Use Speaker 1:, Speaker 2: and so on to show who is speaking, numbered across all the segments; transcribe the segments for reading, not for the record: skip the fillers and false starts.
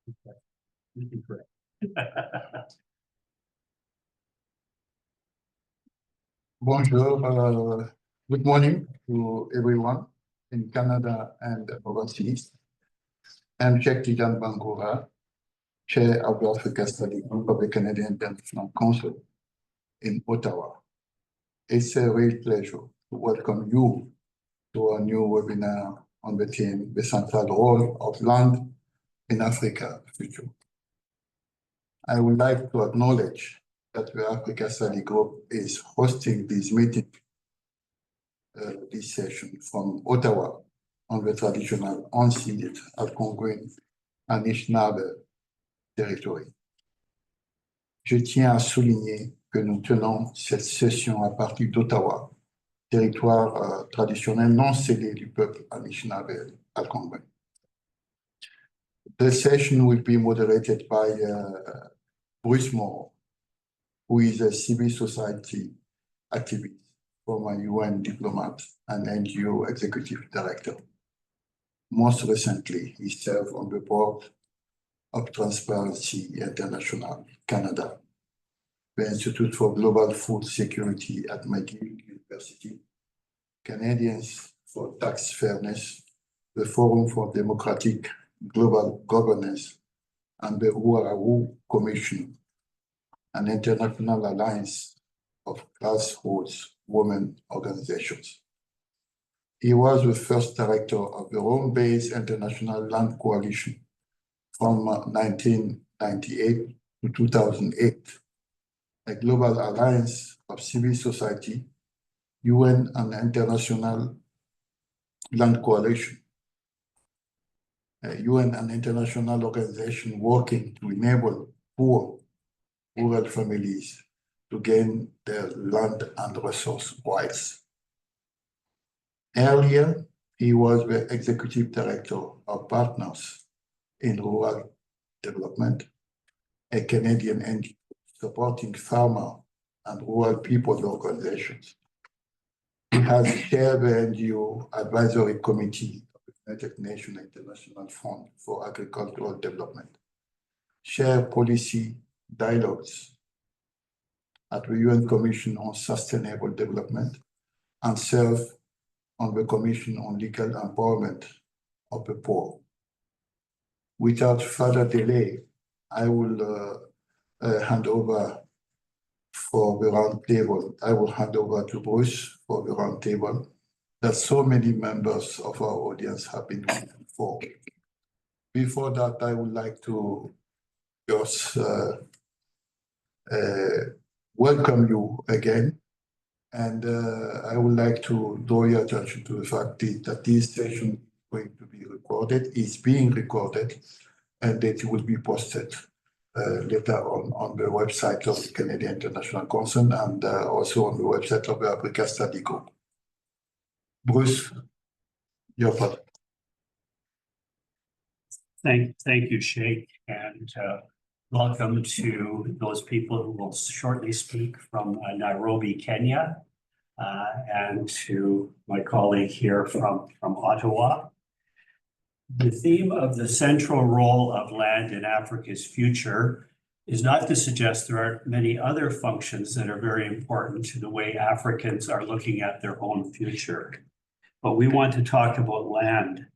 Speaker 1: Correct.
Speaker 2: Bonjour, good morning to everyone in Canada and overseas. I'm Sheikh Tijan Bangura, Chair of the Africa Study Group of the Canadian International Council in Ottawa. It's a real pleasure to welcome you to our new webinar on the theme, the central role of land in Africa future. I would like to acknowledge that the Africa Study Group is hosting this meeting, this session from Ottawa on the traditional unceded Algonquin Anishinaabe territory. Je tiens à souligner que nous tenons cette session à partir d'Ottawa, territoire traditionnel non cédé du peuple Anishinaabe Algonquin. The session will be moderated by Bruce Moore, who is a civil society activist, former UN diplomat, and NGO executive director. Most recently, he served on the board of Transparency International Canada, the Institute for Global Food Security at McGill University, Canadians for Tax Fairness, the Forum for Democratic Global Governance, and the ROUNDTABLE Commission, an international alliance of grassroots women organizations. He was the first director of the Rome-based International Land Coalition from 1998 to 2008, a global alliance of civil society, UN and International Land Coalition, a UN and international organization working to enable poor rural families to gain their land and resource rights. Earlier, he was the executive director of Partners in Rural Development, a Canadian NGO supporting farmer and rural people organizations. He has chaired the NGO Advisory Committee of the United Nations International Fund for Agricultural Development, chaired policy dialogues at the UN Commission on Sustainable Development, and served on the Commission on Legal Empowerment of the Poor. Without further delay, I will hand over for the roundtable. I will hand over to Bruce for the roundtable that so many members of our audience have been waiting for. Before that, I would like to just welcome you again. And I would like to draw your attention to the fact that this session is going to be recorded, is being recorded, and that it will be posted later on the website of the Canadian International Council and also on the website of the Africa Study Group. Bruce, your part.
Speaker 1: Thank you, Sheikh, and welcome to those people who will shortly speak from Nairobi, Kenya, and to my colleague here from Ottawa. The theme of the central role of land in Africa's future is not to suggest there aren't many other functions that are very important to the way Africans are looking at their own future. But we want to talk about land.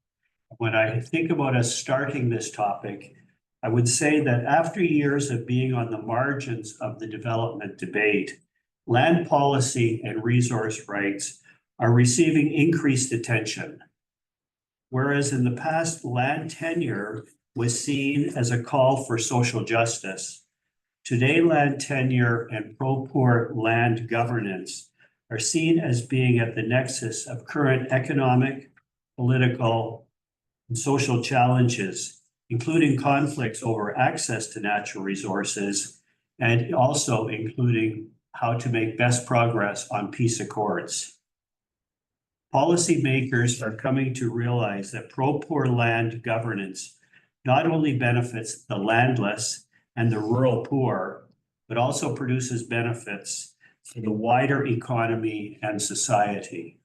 Speaker 1: When I think about us starting this topic, I would say that after years of being on the margins of the development debate, land policy and resource rights are receiving increased attention. Whereas in the past, land tenure was seen as a call for social justice, today land tenure and pro-poor land governance are seen as being at the nexus of current economic, political, and social challenges, including conflicts over access to natural resources, and also including how to make best progress on peace accords. Policymakers are coming to realize that pro-poor land governance not only benefits the landless and the rural poor, but also produces benefits for the wider economy and society.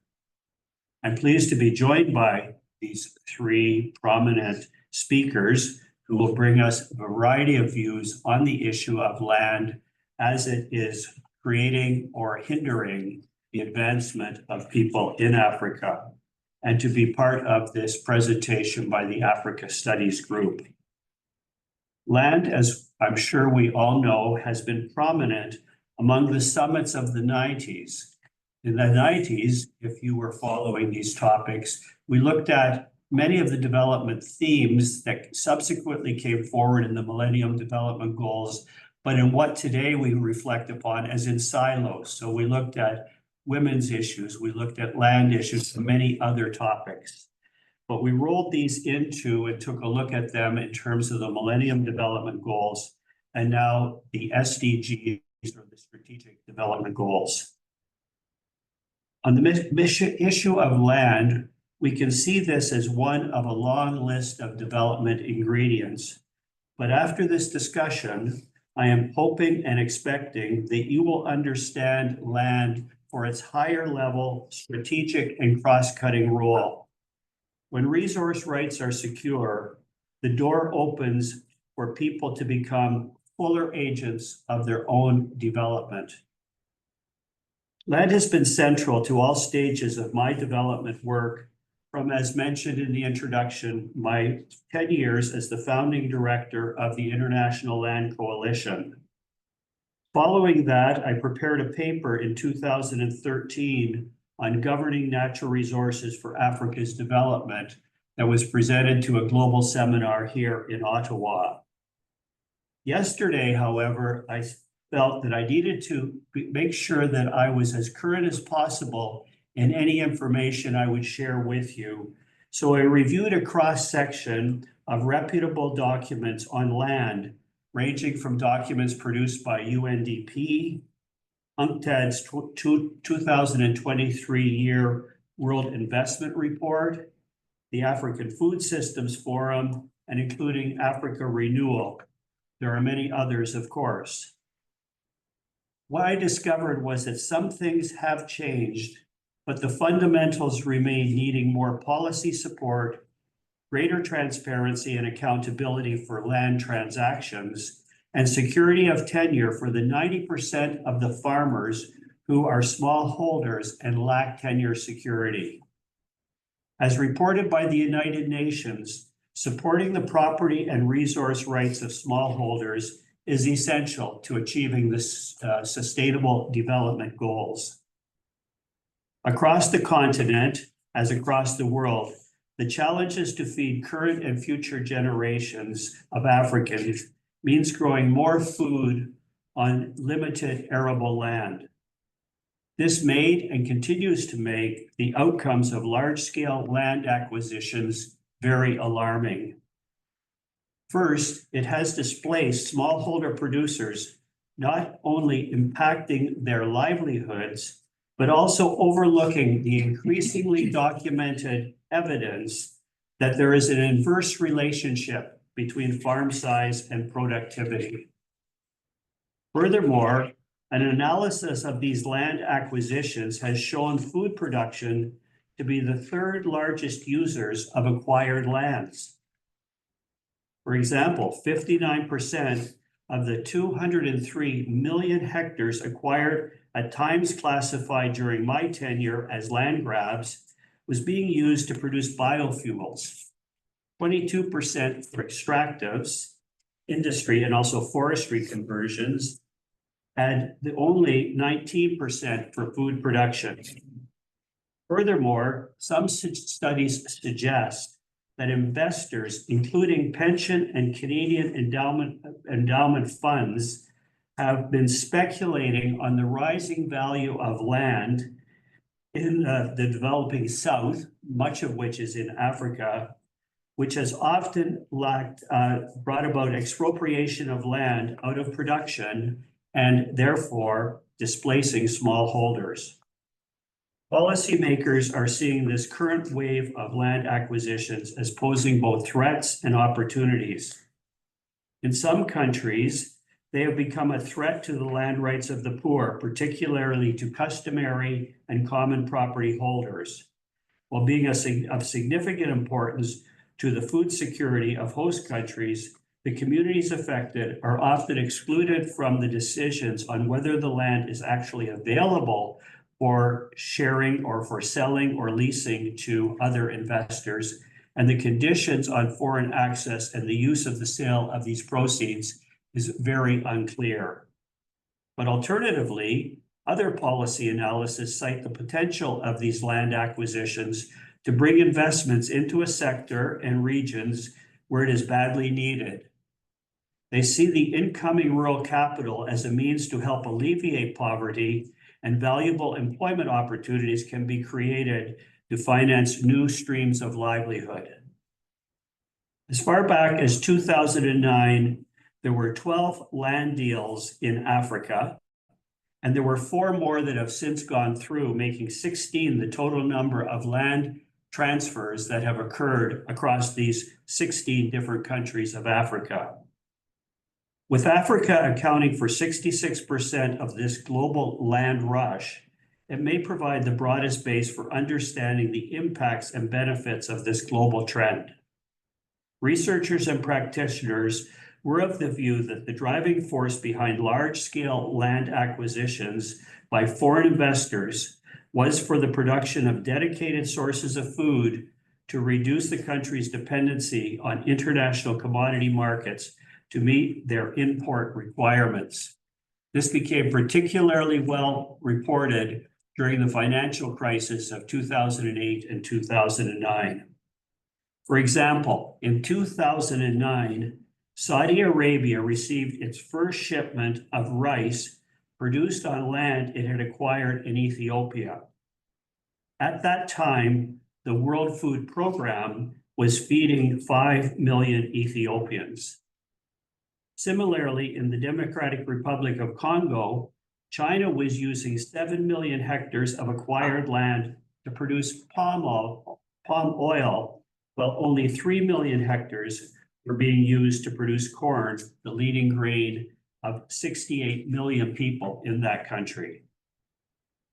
Speaker 1: I'm pleased to be joined by these three prominent speakers who will bring us a variety of views on the issue of land as it is creating or hindering the advancement of people in Africa, and to be part of this presentation by the Africa Studies Group. Land, as I'm sure we all know, has been prominent among the summits of the 90s. In the 90s, if you were following these topics, we looked at many of the development themes that subsequently came forward in the Millennium Development Goals, but in what today we reflect upon as in silos. So we looked at women's issues, we looked at land issues, and many other topics. But we rolled these into and took a look at them in terms of the Millennium Development Goals and now the SDGs, or the Strategic Development Goals. On the issue of land, we can see this as one of a long list of development ingredients. But after this discussion, I am hoping and expecting that you will understand land for its higher level strategic and cross-cutting role. When resource rights are secure, the door opens for people to become fuller agents of their own development. Land has been central to all stages of my development work from, as mentioned in the introduction, my 10 years as the founding director of the International Land Coalition. Following that, I prepared a paper in 2013 on governing natural resources for Africa's development that was presented to a global seminar here in Ottawa. Yesterday, however, I felt that I needed to make sure that I was as current as possible in any information I would share with you. So I reviewed a cross-section of reputable documents on land, ranging from documents produced by UNDP, UNCTAD's 2023 year World Investment Report, the African Food Systems Forum, and including Africa Renewal. There are many others, of course. What I discovered was that some things have changed, but the fundamentals remain needing more policy support, greater transparency and accountability for land transactions, and security of tenure for the 90% of the farmers who are smallholders and lack tenure security. As reported by the United Nations, supporting the property and resource rights of smallholders is essential to achieving the sustainable development goals. Across the continent, as across the world, the challenges to feed current and future generations of Africans means growing more food on limited arable land. This made and continues to make the outcomes of large-scale land acquisitions very alarming. First, it has displaced smallholder producers, not only impacting their livelihoods, but also overlooking the increasingly documented evidence that there is an inverse relationship between farm size and productivity. Furthermore, an analysis of these land acquisitions has shown food production to be the third largest users of acquired lands. For example, 59% of the 203 million hectares acquired, at times classified during my tenure as land grabs, was being used to produce biofuels, 22% for extractives, industry, and also forestry conversions, and only 19% for food production. Furthermore, some studies suggest that investors, including pension and Canadian endowment funds, have been speculating on the rising value of land in the developing South, much of which is in Africa, which has often brought about expropriation of land out of production and therefore displacing smallholders. Policymakers are seeing this current wave of land acquisitions as posing both threats and opportunities. In some countries, they have become a threat to the land rights of the poor, particularly to customary and common property holders. While being of significant importance to the food security of host countries, the communities affected are often excluded from the decisions on whether the land is actually available for sharing or for selling or leasing to other investors, and the conditions on foreign access and the use of the sale of these proceeds is very unclear. But alternatively, other policy analysis cite the potential of these land acquisitions to bring investments into a sector and regions where it is badly needed. They see the incoming rural capital as a means to help alleviate poverty, and valuable employment opportunities can be created to finance new streams of livelihood. As far back as 2009, there were 12 land deals in Africa, and there were 4 more that have since gone through, making 16 the total number of land transfers that have occurred across these 16 different countries of Africa. With Africa accounting for 66% of this global land rush, it may provide the broadest base for understanding the impacts and benefits of this global trend. Researchers and practitioners were of the view that the driving force behind large-scale land acquisitions by foreign investors was for the production of dedicated sources of food to reduce the country's dependency on international commodity markets to meet their import requirements. This became particularly well reported during the financial crisis of 2008 and 2009. For example, in 2009, Saudi Arabia received its first shipment of rice produced on land it had acquired in Ethiopia. At that time, the World Food Program was feeding 5 million Ethiopians. Similarly, in the Democratic Republic of Congo, China was using 7 million hectares of acquired land to produce palm oil, while only 3 million hectares were being used to produce corn, the leading grain of 68 million people in that country.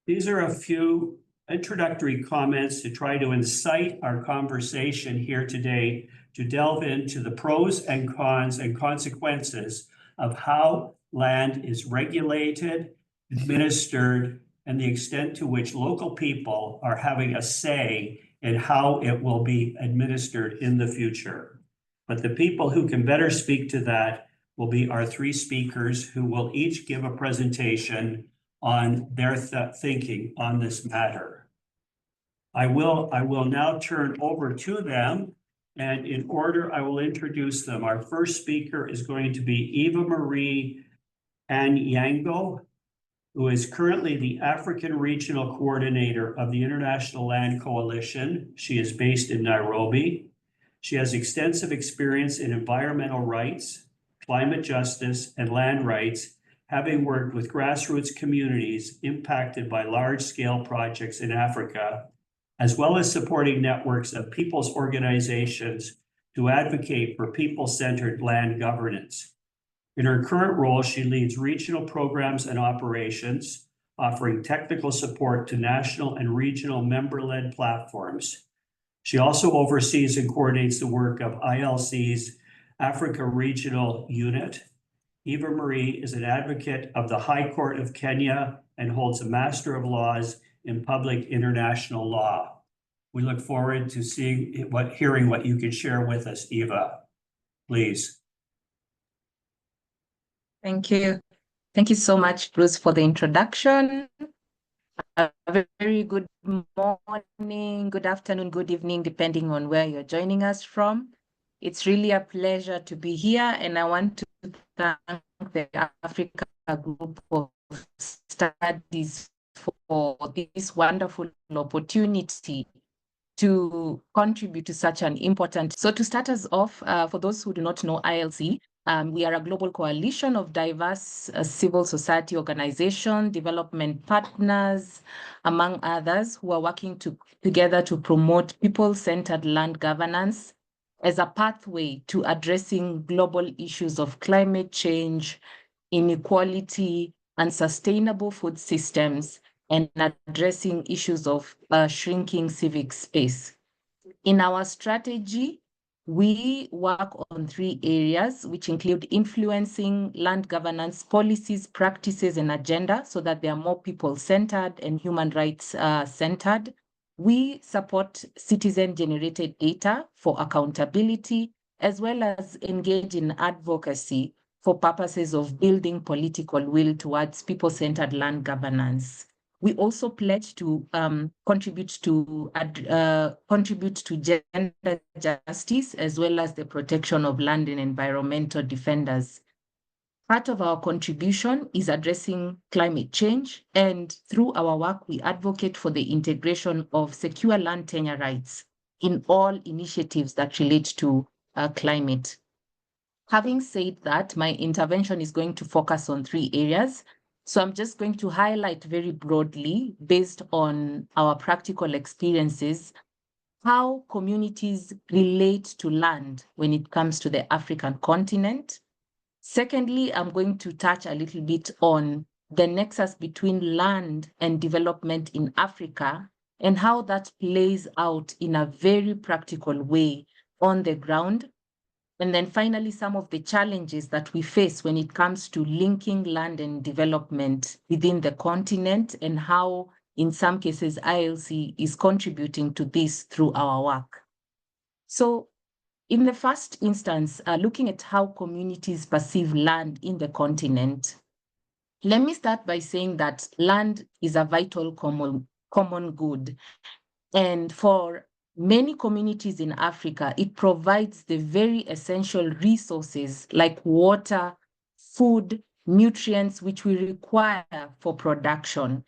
Speaker 1: These are a few introductory comments to try to incite our conversation here today to delve into the pros and cons and consequences of how land is regulated, administered, and the extent to which local people are having a say in how it will be administered in the future. But the people who can better speak to that will be our 3 speakers, who will each give a presentation on their thinking on this matter. I will now turn over to them, and in order I will introduce them. Our first speaker is going to be Eva Maria Anyango, who is currently the African Regional Coordinator of the International Land Coalition. She is based in Nairobi. She has extensive experience in environmental rights, climate justice, and land rights, having worked with grassroots communities impacted by large-scale projects in Africa, as well as supporting networks of people's organizations to advocate for people-centered land governance. In her current role, she leads regional programs and operations, offering technical support to national and regional member-led platforms. She also oversees and coordinates the work of ILC's Africa Regional Unit. Eva Maria is an advocate of the High Court of Kenya and holds a Master of Laws in Public International Law. We look forward to hearing what you can share with us, Eva. Please.
Speaker 3: Thank you. Thank you so much, Bruce, for the introduction. A very good morning, good afternoon, good evening, depending on where you're joining us from. It's really a pleasure to be here, and I want to thank the Africa Group of Studies for this wonderful opportunity to contribute to such an important. So to start us off, for those who do not know ILC, we are a global coalition of diverse civil society organizations, development partners, among others, who are working together to promote people-centered land governance as a pathway to addressing global issues of climate change, inequality, and sustainable food systems, and addressing issues of shrinking civic space. In our strategy, we work on 3 areas, which include influencing land governance policies, practices, and agenda so that they are more people-centered and human rights centered. We support citizen-generated data for accountability, as well as engage in advocacy for purposes of building political will towards people-centered land governance. We also pledge to contribute to gender justice, as well as the protection of land and environmental defenders. Part of our contribution is addressing climate change, and through our work, we advocate for the integration of secure land tenure rights in all initiatives that relate to climate. Having said that, my intervention is going to focus on 3 areas. So I'm just going to highlight very broadly, based on our practical experiences, how communities relate to land when it comes to the African continent. Secondly, I'm going to touch a little bit on the nexus between land and development in Africa and how that plays out in a very practical way on the ground. And then finally, some of the challenges that we face when it comes to linking land and development within the continent, and how, in some cases, ILC is contributing to this through our work. So in the first instance, looking at how communities perceive land in the continent, let me start by saying that land is a vital common good. And for many communities in Africa, it provides the very essential resources like water, food, nutrients, which we require for production.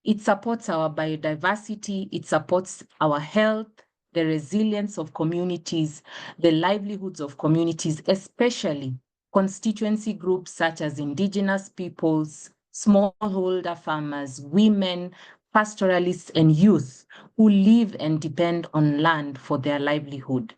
Speaker 3: It supports our biodiversity, it supports our health, the resilience of communities, the livelihoods of communities, especially constituency groups such as indigenous peoples, smallholder farmers, women, pastoralists, and youth who live and depend on land for their livelihood.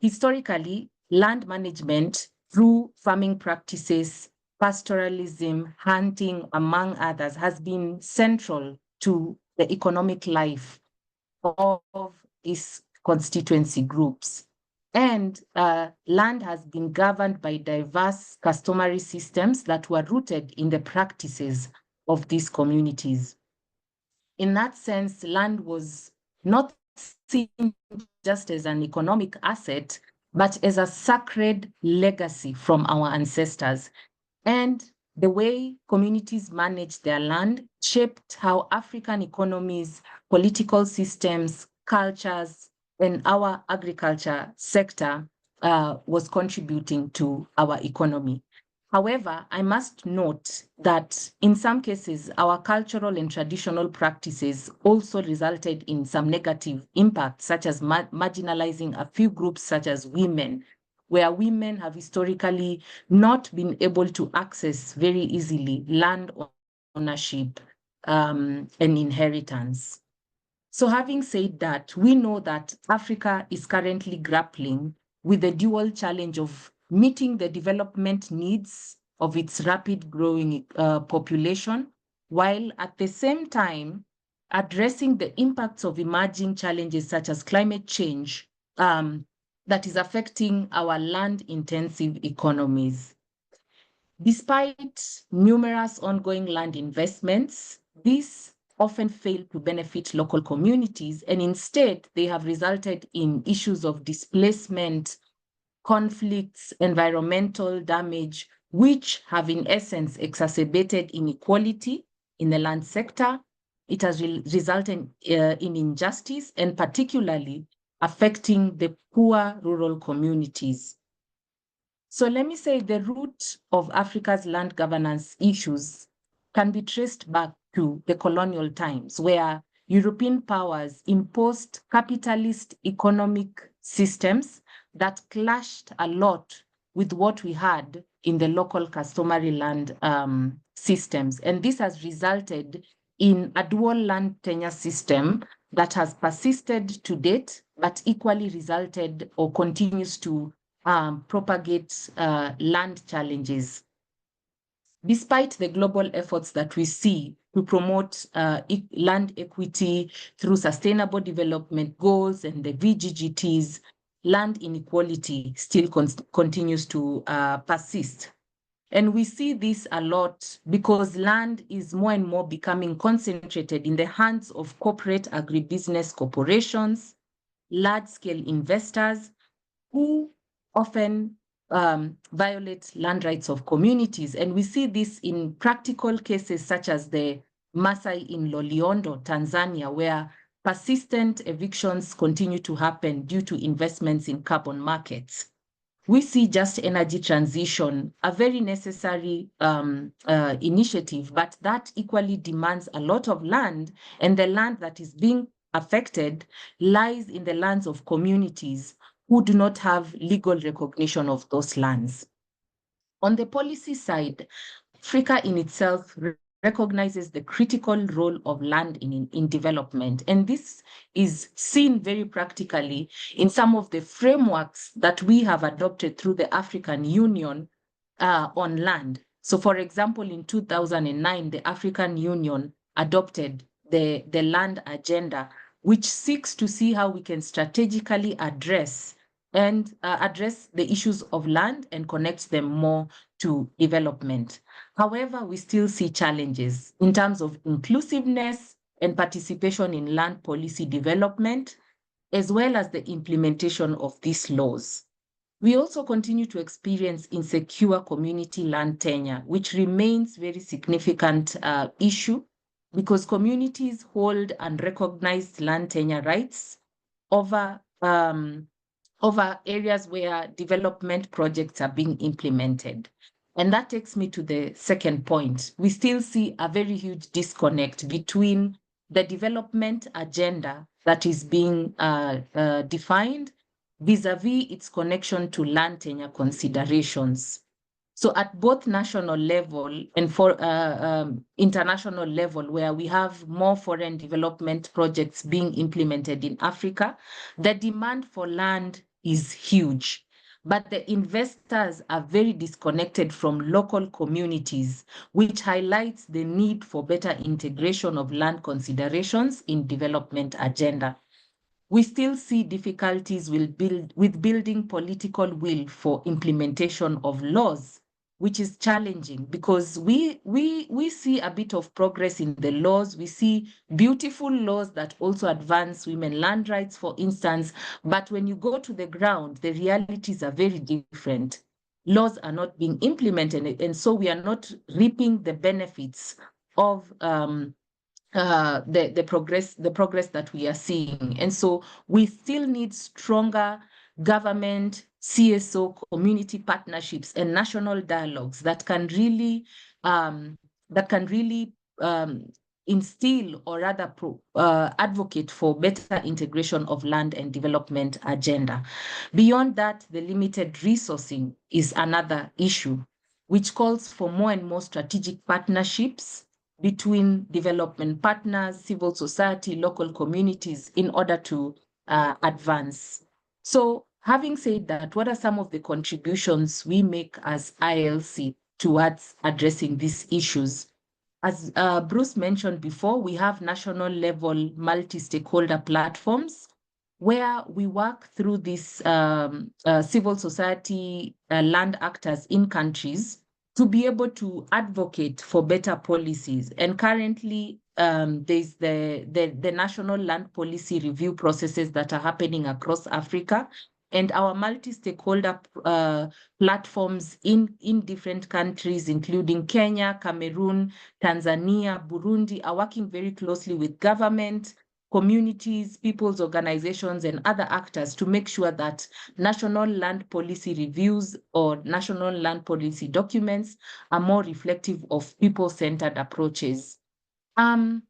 Speaker 3: Historically, land management through farming practices, pastoralism, hunting, among others, has been central to the economic life of these constituency groups. And land has been governed by diverse customary systems that were rooted in the practices of these communities. In that sense, land was not seen just as an economic asset, but as a sacred legacy from our ancestors. And the way communities managed their land shaped how African economies, political systems, cultures, and our agriculture sector was contributing to our economy. However, I must note that in some cases, our cultural and traditional practices also resulted in some negative impacts, such as marginalizing a few groups, such as women, where women have historically not been able to access very easily land ownership and inheritance. So having said that, we know that Africa is currently grappling with the dual challenge of meeting the development needs of its rapid growing population, while at the same time addressing the impacts of emerging challenges such as climate change that is affecting our land-intensive economies. Despite numerous ongoing land investments, these often fail to benefit local communities, and instead they have resulted in issues of displacement, conflicts, environmental damage, which have in essence exacerbated inequality in the land sector. It has resulted in injustice, and particularly affecting the poor rural communities. So let me say the root of Africa's land governance issues can be traced back to the colonial times, where European powers imposed capitalist economic systems that clashed a lot with what we had in the local customary land systems. And this has resulted in a dual land tenure system that has persisted to date, but equally resulted or continues to propagate land challenges. Despite the global efforts that we see to promote land equity through sustainable development goals and the VGGTs, land inequality still continues to persist. And we see this a lot because land is more and more becoming concentrated in the hands of corporate agribusiness corporations, large-scale investors who often violate land rights of communities. And we see this in practical cases such as the Maasai in Loliondo, Tanzania, where persistent evictions continue to happen due to investments in carbon markets. We see Just Energy Transition, a very necessary initiative, but that equally demands a lot of land, and the land that is being affected lies in the lands of communities who do not have legal recognition of those lands. On the policy side, Africa in itself recognizes the critical role of land in development. And this is seen very practically in some of the frameworks that we have adopted through the African Union on land. So for example, in 2009, the African Union adopted the land agenda, which seeks to see how we can strategically address the issues of land and connect them more to development. However, we still see challenges in terms of inclusiveness and participation in land policy development, as well as the implementation of these laws. We also continue to experience insecure community land tenure, which remains a very significant issue because communities hold unrecognized land tenure rights over areas where development projects are being implemented. And that takes me to the second point. We still see a very huge disconnect between the development agenda that is being defined vis-a-vis its connection to land tenure considerations. So at both national level and for international level, where we have more foreign development projects being implemented in Africa, the demand for land is huge. But the investors are very disconnected from local communities, which highlights the need for better integration of land considerations in development agenda. We still see difficulties with building political will for implementation of laws, which is challenging because we see a bit of progress in the laws. We see beautiful laws that also advance women land rights, for instance. But when you go to the ground, the realities are very different. Laws are not being implemented, and so we are not reaping the benefits of the progress that we are seeing. And so we still need stronger government, CSO, community partnerships, and national dialogues that can really instill or rather advocate for better integration of land and development agenda. Beyond that, the limited resourcing is another issue, which calls for more and more strategic partnerships between development partners, civil society, local communities in order to advance. So having said that, what are some of the contributions we make as ILC towards addressing these issues? As Bruce mentioned before, we have national level multi-stakeholder platforms where we work through these civil society land actors in countries to be able to advocate for better policies. And currently, there's the national land policy review processes that are happening across Africa. And our multi-stakeholder platforms in different countries, including Kenya, Cameroon, Tanzania, Burundi, are working very closely with government, communities, people's organizations, and other actors to make sure that national land policy reviews or national land policy documents are more reflective of people-centered approaches. In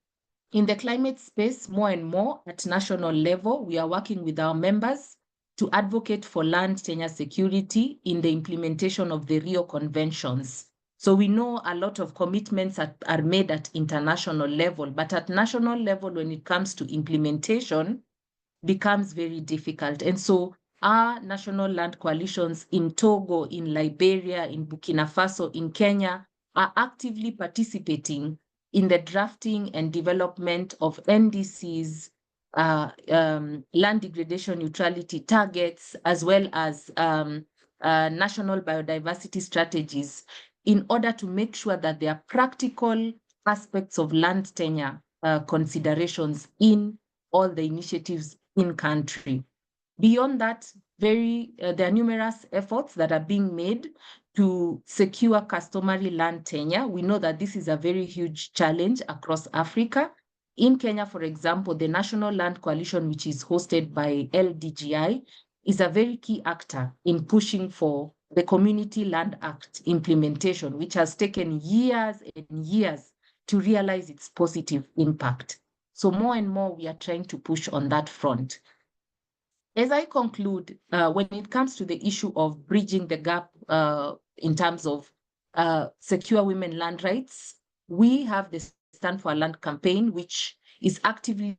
Speaker 3: the climate space, more and more at national level, we are working with our members to advocate for land tenure security in the implementation of the Rio Conventions. So we know a lot of commitments are made at international level, but at national level, when it comes to implementation, becomes very difficult. And so our national land coalitions in Togo, in Liberia, in Burkina Faso, in Kenya, are actively participating in the drafting and development of NDCs land degradation neutrality targets, as well as national biodiversity strategies, in order to make sure that there are practical aspects of land tenure considerations in all the initiatives in country. Beyond that, there are numerous efforts that are being made to secure customary land tenure. We know that this is a very huge challenge across Africa. In Kenya, for example, the National Land Coalition, which is hosted by LDGI, is a very key actor in pushing for the Community Land Act implementation, which has taken years and years to realize its positive impact. So more and more, we are trying to push on that front. As I conclude, when it comes to the issue of bridging the gap in terms of secure women land rights, we have the Stand for Land campaign, which is actively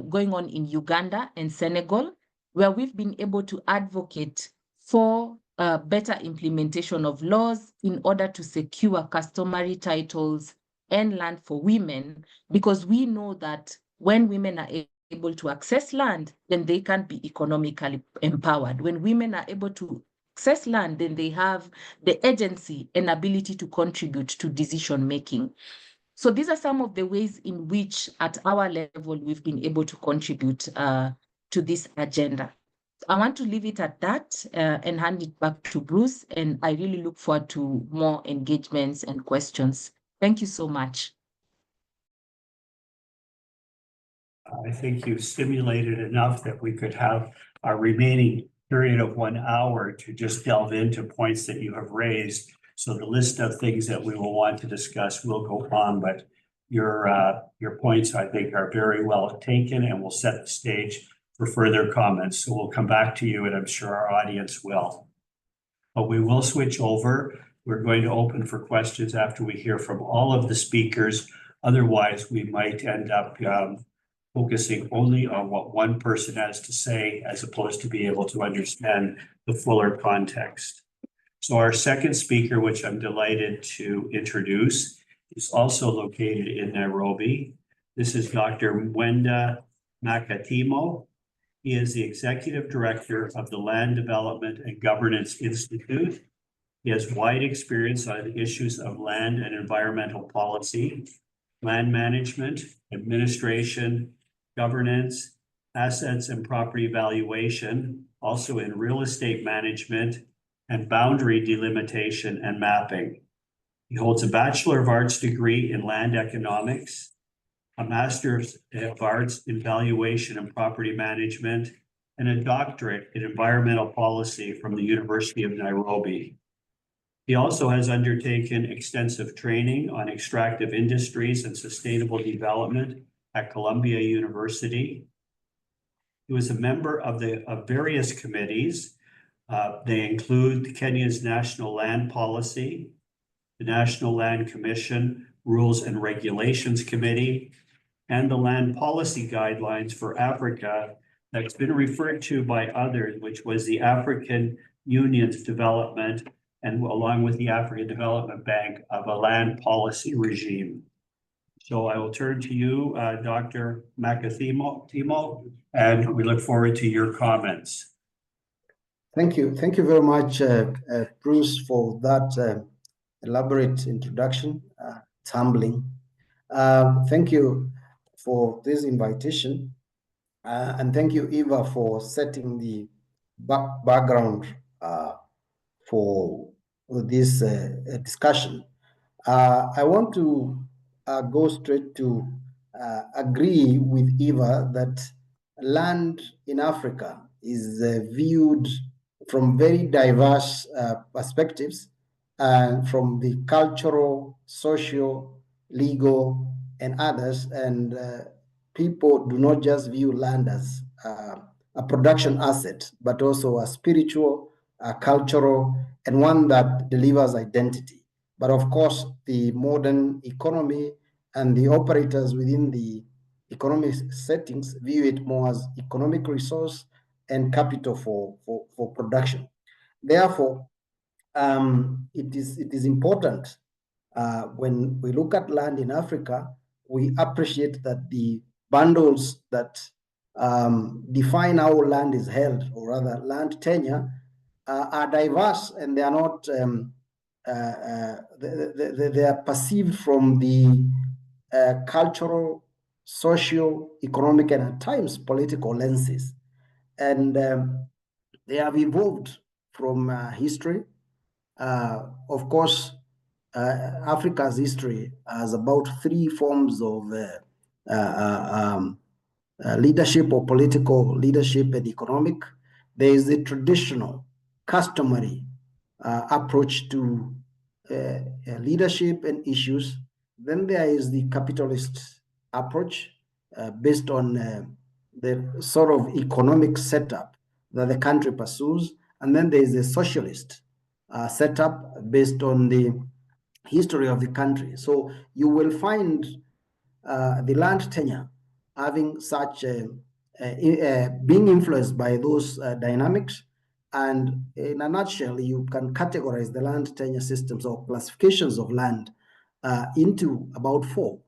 Speaker 3: going on in Uganda and Senegal, where we've been able to advocate for better implementation of laws in order to secure customary titles and land for women, because we know that when women are able to access land, then they can be economically empowered. When women are able to access land, then they have the agency and ability to contribute to decision making. So these are some of the ways in which at our level we've been able to contribute to this agenda. I want to leave it at that and hand it back to Bruce, and I really look forward to more engagements and questions. Thank you so much.
Speaker 1: I think you've stimulated enough that we could have our remaining period of 1 hour to just delve into points that you have raised. So the list of things that we will want to discuss will go on, but your points, I think, are very well taken and will set the stage for further comments. So we'll come back to you, and I'm sure our audience will. But we will switch over. We're going to open for questions after we hear from all of the speakers. Otherwise, we might end up focusing only on what one person has to say, as opposed to be able to understand the fuller context. So our second speaker, which I'm delighted to introduce, is also located in Nairobi. This is Dr. Mwenda Makatimo. He is the Executive Director of the Land Development and Governance Institute. He has wide experience on issues of land and environmental policy, land management, administration, governance, assets and property valuation, also in real estate management, and boundary delimitation and mapping. He holds a Bachelor of Arts degree in land economics, a Master of Arts in valuation and property management, and a doctorate in environmental policy from the University of Nairobi. He also has undertaken extensive training on extractive industries and sustainable development at Columbia University. He was a member of various committees. They include Kenya's National Land Policy, the National Land Commission Rules and Regulations Committee, and the Land Policy Guidelines for Africa that's been referred to by others, which was the African Union's development, and along with the African Development Bank, of a land policy regime. So I will turn to you, Dr. Makatimo, and we look forward to your comments.
Speaker 4: Thank you. Thank you very much, Bruce, for that elaborate introduction. It's humbling. Thank you for this invitation. And thank you, Eva, for setting the background for this discussion. I want to go straight to agree with Eva that land in Africa is viewed from very diverse perspectives, from the cultural, social, legal, and others. And people do not just view land as a production asset, but also a spiritual, cultural, and one that delivers identity. But of course, the modern economy and the operators within the economic settings view it more as economic resource and capital for production. Therefore, it is important when we look at land in Africa, we appreciate that the bundles that define how land is held, or rather land tenure, are diverse, and they are not, they are perceived from the cultural, social, economic, and at times political lenses. And they have evolved from history. Of course, Africa's history has about 3 forms of leadership, or political leadership and economic. There is the traditional, customary approach to leadership and issues. Then there is the capitalist approach based on the sort of economic setup that the country pursues. And then there is a socialist setup based on the history of the country. So you will find the land tenure having such being influenced by those dynamics. And in a nutshell, you can categorize the land tenure systems or classifications of land into about 4.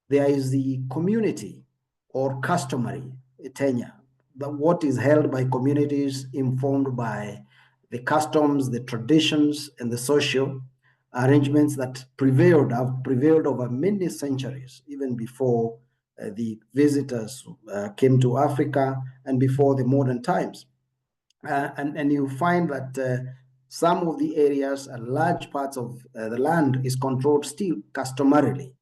Speaker 4: There is the community or customary tenure, what is held by communities informed by the customs, the traditions, and the social arrangements that have prevailed over many centuries, even before the visitors came to Africa and before the modern times. And you find that some of the areas and large parts of the land is controlled still customarily,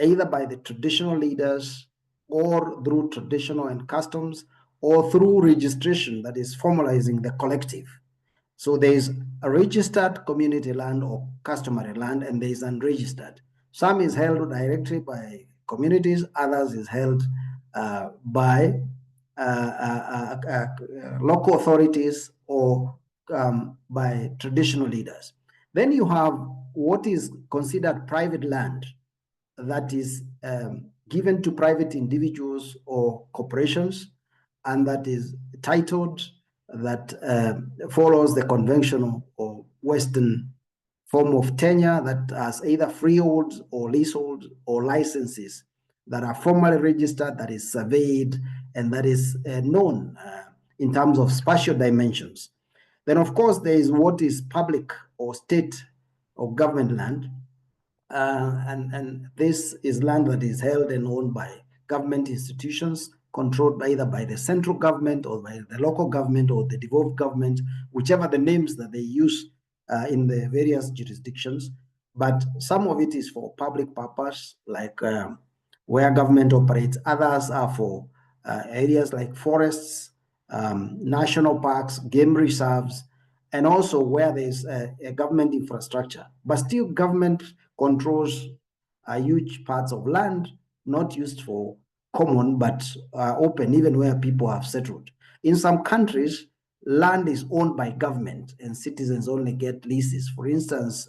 Speaker 4: either by the traditional leaders or through traditional and customs, or through registration that is formalizing the collective. So there is a registered community land or customary land, and there is unregistered. Some is held directly by communities, others is held by local authorities or by traditional leaders. Then you have what is considered private land, that is given to private individuals or corporations, and that is titled, that follows the conventional or Western form of tenure, that has either freehold or leasehold or licenses that are formally registered, that is surveyed, and that is known in terms of spatial dimensions. Then, of course, there is what is public or state or government land. And this is land that is held and owned by government institutions, controlled either by the central government or by the local government or the devolved government, whichever the names that they use in the various jurisdictions. But some of it is for public purpose, like where government operates. Others are for areas like forests, national parks, game reserves, and also where there's a government infrastructure. But still, government controls huge parts of land, not used for common, but open, even where people have settled. In some countries, land is owned by government and citizens only get leases. For instance,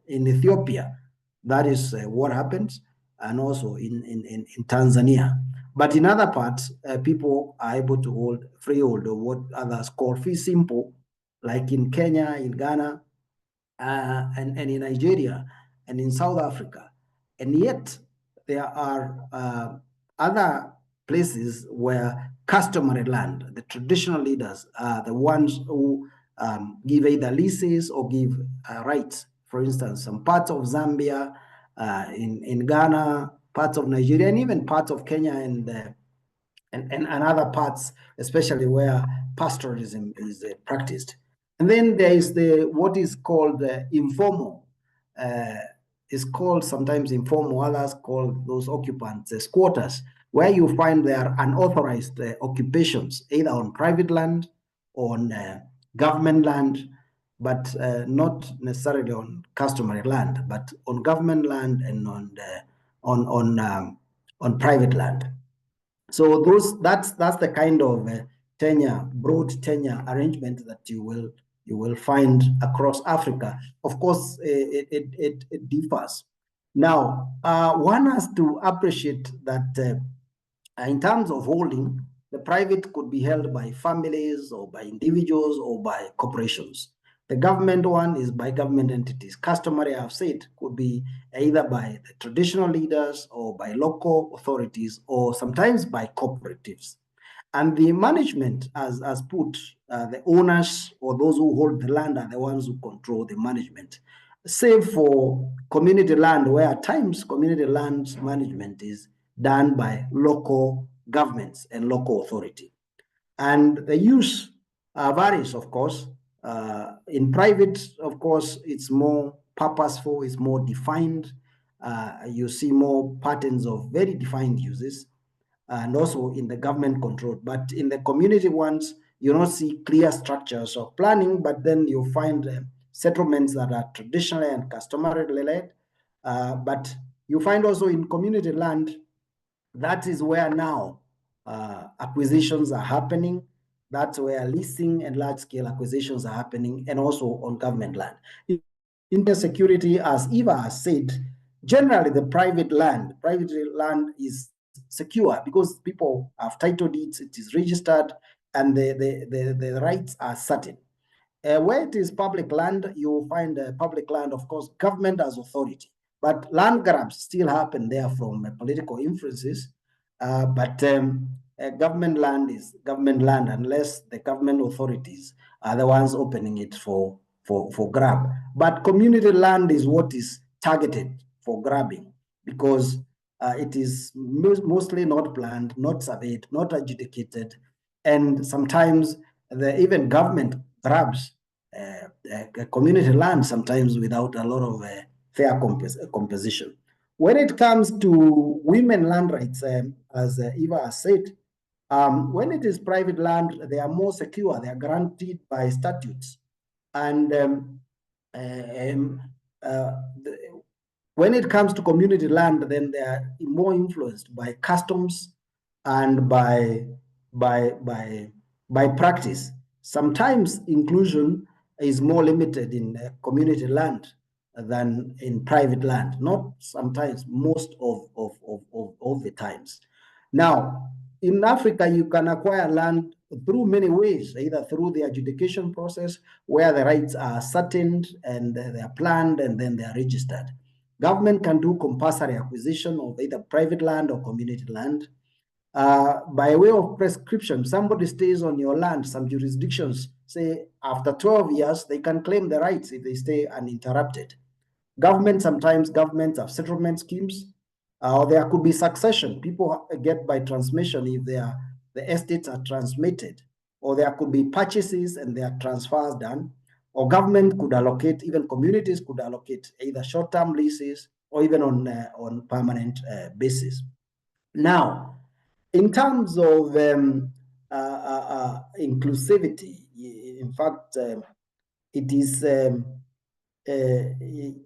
Speaker 4: in Ethiopia, that is what happens, and also in Tanzania. But in other parts, people are able to hold freehold, or what others call fee simple, like in Kenya, in Ghana, and in Nigeria, and in South Africa. And yet there are other places where customary land, the traditional leaders, are the ones who give either leases or give rights. For instance, some parts of Zambia, in Ghana, parts of Nigeria, and even parts of Kenya and other parts, especially where pastoralism is practiced. And then there is what is called informal. Is called sometimes informal, others call those occupants squatters, where you find there are unauthorized occupations, either on private land or on government land, but not necessarily on customary land, but on government land and on private land. So that's the kind of tenure, broad tenure arrangement that you will find across Africa. Of course, it differs. Now, one has to appreciate that in terms of holding, the private could be held by families or by individuals or by corporations. The government one is by government entities. Customary, I've said, could be either by the traditional leaders or by local authorities or sometimes by cooperatives. And the management has put the owners or those who hold the land are the ones who control the management, save for community land, where at times community land management is done by local governments and local authority. And the use varies, of course. In private, of course, it's more purposeful, it's more defined. You see more patterns of very defined uses, and also in the government control. But in the community ones, you don't see clear structures of planning, but then you find settlements that are traditionally and customarily led. But you find also in community land, that is where now acquisitions are happening. That's where leasing and large-scale acquisitions are happening, and also on government land. In security, as Eva has said, generally the private land is secure because people have title deeds, it is registered, and the rights are certain. Where it is public land, you will find public land, of course, government as authority, but land grabs still happen there from political influences. But government land is government land unless the government authorities are the ones opening it for grab. But community land is what is targeted for grabbing, because it is mostly not planned, not surveyed, not adjudicated, and sometimes even government grabs community land sometimes without a lot of fair composition. When it comes to women land rights, as Eva has said, when it is private land, they are more secure. They are guaranteed by statutes. And when it comes to community land, then they are more influenced by customs and by practice. Sometimes inclusion is more limited in community land than in private land. Not sometimes, most of the times. Now, in Africa, you can acquire land through many ways, either through the adjudication process, where the rights are ascertained and they are planned and then they are registered. Government can do compulsory acquisition of either private land or community land. By way of prescription, somebody stays on your land. Some jurisdictions say after 12 years, they can claim the rights if they stay uninterrupted. Sometimes governments have settlement schemes, or there could be succession. People get by transmission if the estates are transmitted, or there could be purchases and there are transfers done, or government could allocate, even communities could allocate either short-term leases or even on permanent basis. Now, in terms of inclusivity, in fact, it is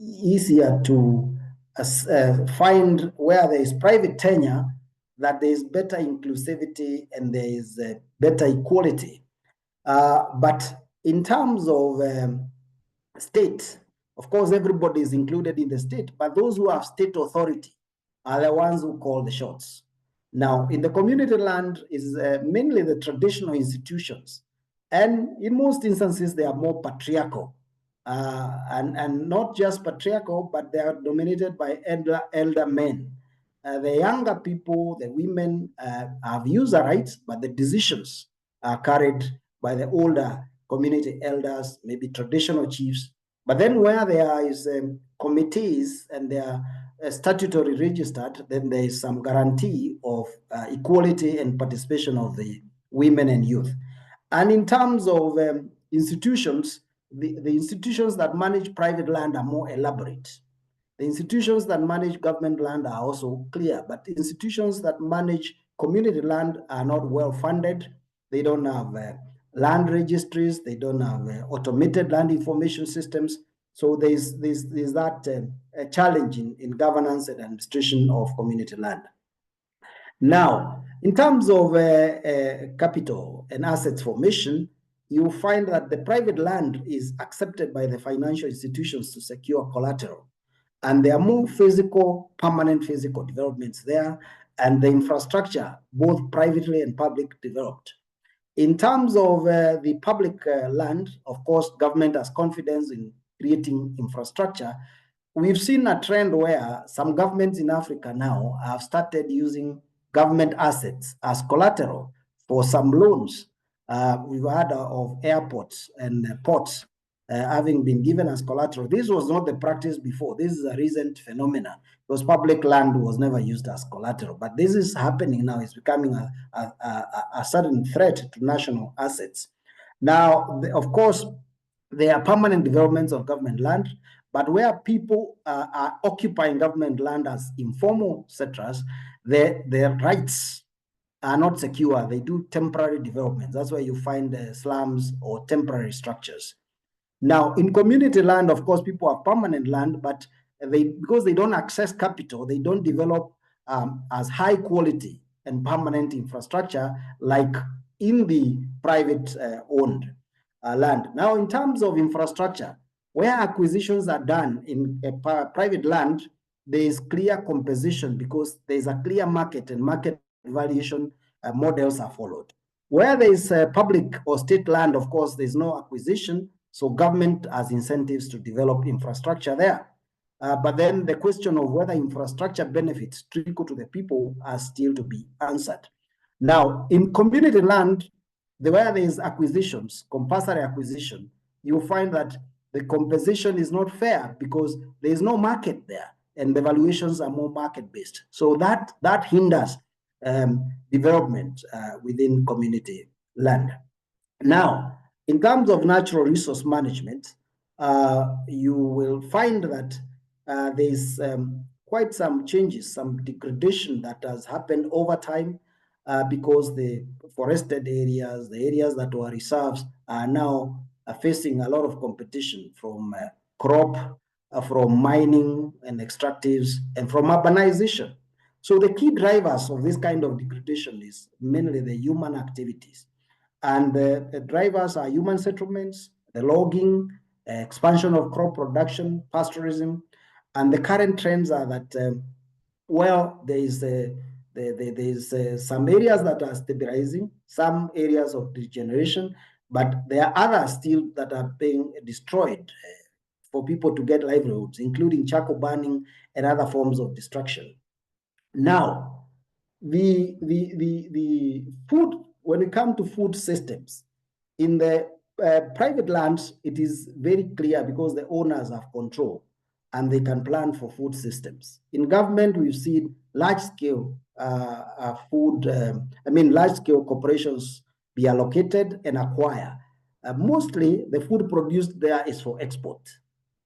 Speaker 4: easier to find where there is private tenure, that there is better inclusivity and there is better equality. But in terms of state, of course, everybody is included in the state, but those who have state authority are the ones who call the shots. Now, in the community land is mainly the traditional institutions. And in most instances, they are more patriarchal. And not just patriarchal, but they are dominated by elder men. The younger people, the women have user rights, but the decisions are carried by the older community elders, maybe traditional chiefs. But then where there is committees and they are statutory registered, then there is some guarantee of equality and participation of the women and youth. And in terms of institutions, the institutions that manage private land are more elaborate. The institutions that manage government land are also clear, but the institutions that manage community land are not well funded. They don't have land registries. They don't have automated land information systems. So there's that challenge in governance and administration of community land. Now, in terms of capital and assets formation, you find that the private land is accepted by the financial institutions to secure collateral. And there are more permanent physical developments there, and the infrastructure, both privately and public, developed. In terms of the public land, of course, government has confidence in creating infrastructure. We've seen a trend where some governments in Africa now have started using government assets as collateral for some loans. We've heard of airports and ports having been given as collateral. This was not the practice before. This is a recent phenomenon because public land was never used as collateral. But this is happening now. It's becoming a sudden threat to national assets. Now, of course, there are permanent developments of government land, but where people are occupying government land as informal settlers, their rights are not secure. They do temporary developments. That's where you find slums or temporary structures. Now, in community land, of course, people have permanent land, but because they don't access capital, they don't develop as high quality and permanent infrastructure like in the private owned land. Now, in terms of infrastructure, where acquisitions are done in private land, there is clear composition because there is a clear market and market valuation models are followed. Where there is public or state land, of course, there's no acquisition, so government has incentives to develop infrastructure there. But then the question of whether infrastructure benefits trickle to the people are still to be answered. Now, in community land, where there is acquisitions, compulsory acquisition, you find that the composition is not fair because there is no market there and the valuations are more market-based. So that hinders development within community land. Now, in terms of natural resource management, you will find that there's quite some changes, some degradation that has happened over time because the forested areas, the areas that were reserves are now facing a lot of competition from crop, from mining and extractives, and from urbanization. So the key drivers of this kind of degradation is mainly the human activities. And the drivers are human settlements, the logging, expansion of crop production, pastoralism, and the current trends are that, well, there is some areas that are stabilizing, some areas of degeneration, but there are others still that are being destroyed for people to get livelihoods, including charcoal burning and other forms of destruction. Now, the food, when it comes to food systems, in the private lands, it is very clear because the owners have control and they can plan for food systems. In government, we've seen large-scale large-scale corporations be allocated and acquire. Mostly, the food produced there is for export.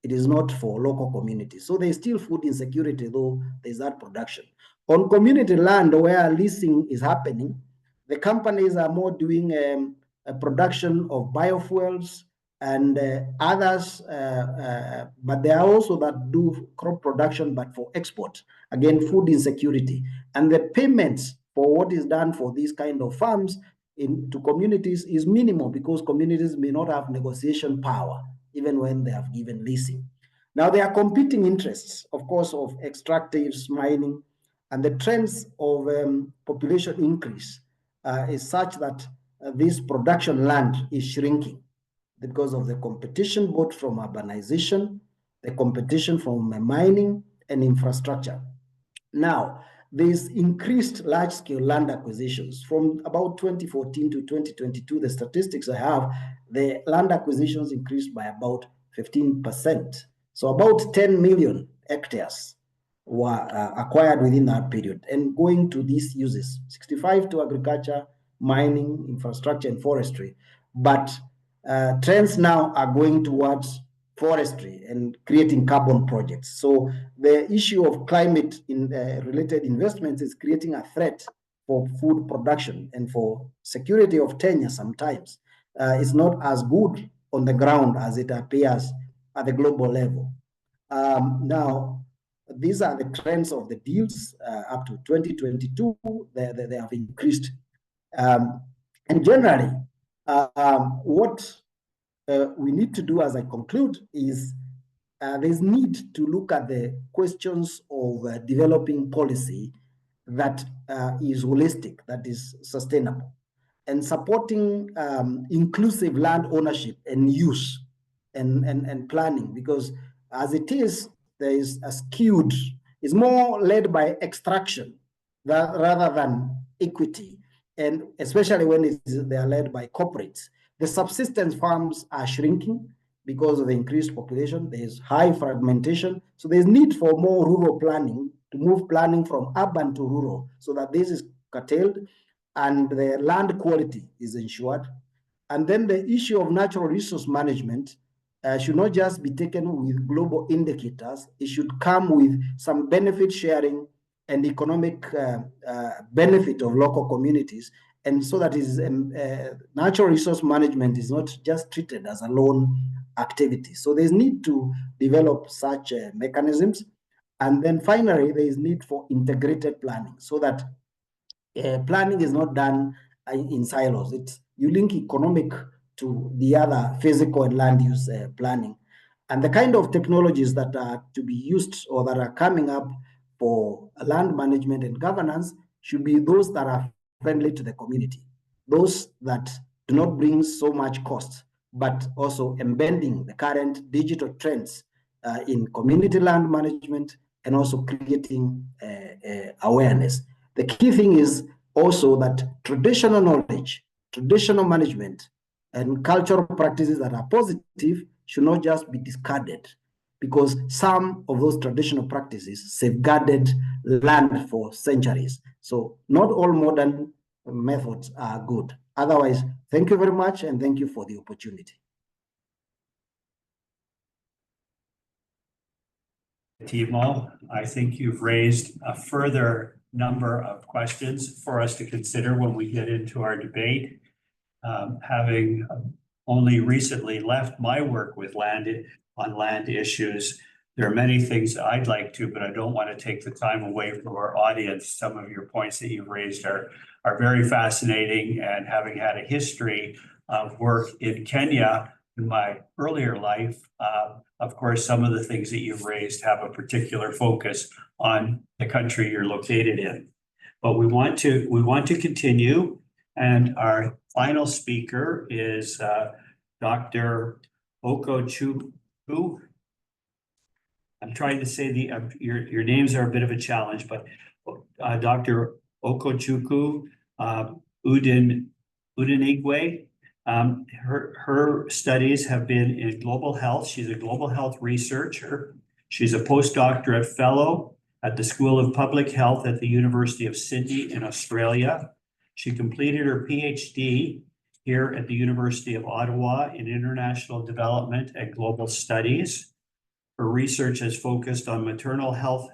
Speaker 4: It is not for local communities. So there's still food insecurity, though there's that production. On community land where leasing is happening, the companies are more doing a production of biofuels and others, but there are also that do crop production, but for export. Again, food insecurity. And the payments for what is done for these kind of farms to communities is minimal because communities may not have negotiation power, even when they have given leasing. Now, there are competing interests, of course, of extractives, mining, and the trends of population increase is such that this production land is shrinking because of the competition both from urbanization, the competition from mining and infrastructure. Now, there's increased large-scale land acquisitions. From about 2014 to 2022, the statistics I have, the land acquisitions increased by about 15%. So about 10 million hectares were acquired within that period and going to these uses, 65 to agriculture, mining, infrastructure, and forestry. But trends now are going towards forestry and creating carbon projects. So the issue of climate related investments is creating a threat for food production and for security of tenure sometimes. It's not as good on the ground as it appears at the global level. Now, these are the trends of the deals up to 2022. They have increased. And generally, what we need to do as I conclude is there's need to look at the questions of developing policy that is holistic, that is sustainable, and supporting inclusive land ownership and use and planning, because as it is, there is a skewed, it's more led by extraction rather than equity. and especially when they are led by corporates. The subsistence farms are shrinking because of the increased population. There's high fragmentation. So there's need for more rural planning, to move planning from urban to rural, so that this is curtailed and the land quality is ensured. And then the issue of natural resource management should not just be taken with global indicators. It should come with some benefit sharing and economic benefit of local communities. And so that is natural resource management is not just treated as a lone activity. So there's need to develop such mechanisms. And then finally, there is need for integrated planning, so that planning is not done in silos. You link economic to the other physical and land use planning. And the kind of technologies that are to be used or that are coming up for land management and governance should be those that are friendly to the community, those that do not bring so much cost, but also embedding the current digital trends in community land management and also creating awareness. The key thing is also that traditional knowledge, traditional management, and cultural practices that are positive should not just be discarded, because some of those traditional practices safeguarded land for centuries. So not all modern methods are good. Otherwise, thank you very much, and thank you for the opportunity.
Speaker 1: Timo, I think you've raised a further number of questions for us to consider when we get into our debate. Having only recently left my work with land issues, there are many things I'd like to, but I don't want to take the time away from our audience. Some of your points that you've raised are very fascinating, and having had a history of work in Kenya in my earlier life, of course, some of the things that you've raised have a particular focus on the country you're located in. But we want to continue, and our final speaker is Dr. Okochukwu. I'm trying to say your names are a bit of a challenge, but Dr. Okochukwu Udinigwe. Her studies have been in global health. She's a global health researcher. She's a postdoctorate fellow at the School of Public Health at the University of Sydney in Australia. She completed her PhD here at the University of Ottawa in International Development and Global Studies. Her research has focused on maternal health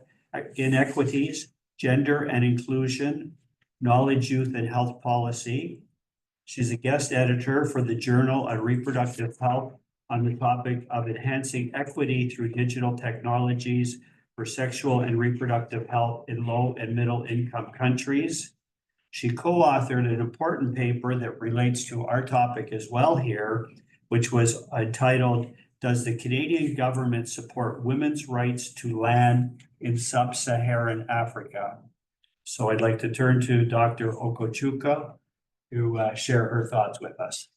Speaker 1: inequities, gender and inclusion, knowledge, youth, and health policy. She's a guest editor for the Journal on Reproductive Health on the topic of enhancing equity through digital technologies for sexual and reproductive health in low and middle income countries. She co-authored an important paper that relates to our topic as well here, which was entitled, "Does the Canadian Government Support Women's Rights to Land in Sub-Saharan Africa?" So I'd like to turn to Dr. Okochukwu to share her thoughts with us.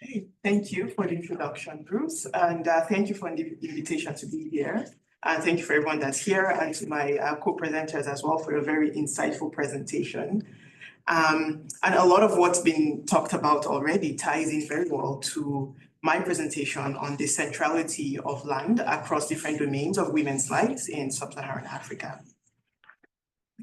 Speaker 5: Okay, thank you for the introduction, Bruce, and thank you for the invitation to be here. And thank you for everyone that's here, and to my co-presenters as well for a very insightful presentation. And a lot of what's been talked about already ties in very well to my presentation on the centrality of land across different domains of women's lives in sub-Saharan Africa.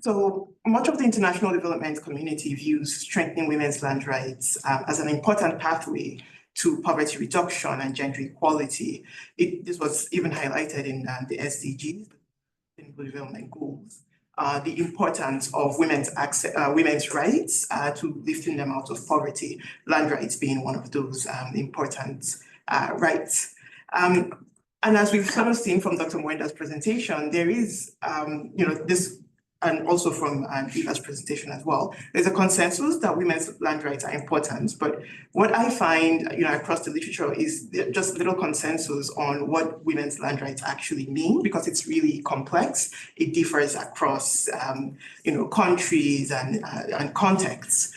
Speaker 5: So much of the international development community views strengthening women's land rights as an important pathway to poverty reduction and gender equality. This was even highlighted in the SDGs, Sustainable Development Goals. The importance of women's rights to lifting them out of poverty, land rights being one of those important rights. And as we've sort of seen from Dr. Mwenda's presentation, there is, this, and also from Eva's presentation as well, there's a consensus that women's land rights are important. But what I find, across the literature is just little consensus on what women's land rights actually mean, because it's really complex. It differs across, countries and contexts.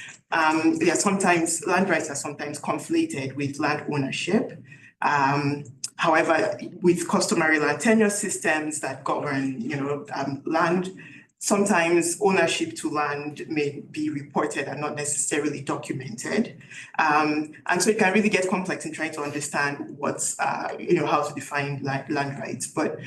Speaker 5: Sometimes land rights are sometimes conflated with land ownership. However, with customary land tenure systems that govern, land, Sometimes ownership to land may be reported and not necessarily documented. And so it can really get complex in trying to understand what's, how to define land rights. But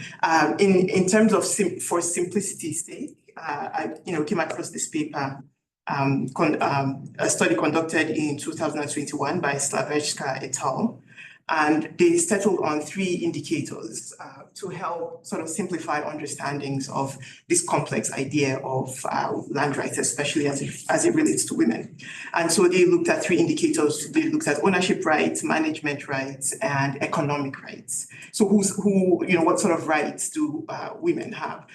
Speaker 5: in terms of, for simplicity's sake, I came across this paper, a study conducted in 2021 by Slavechka et al. And they settled on 3 indicators to help sort of simplify understandings of this complex idea of land rights, especially as it relates to women. And so they looked at 3 indicators. They looked at ownership rights, management rights, and economic rights. So what sort of rights do women have?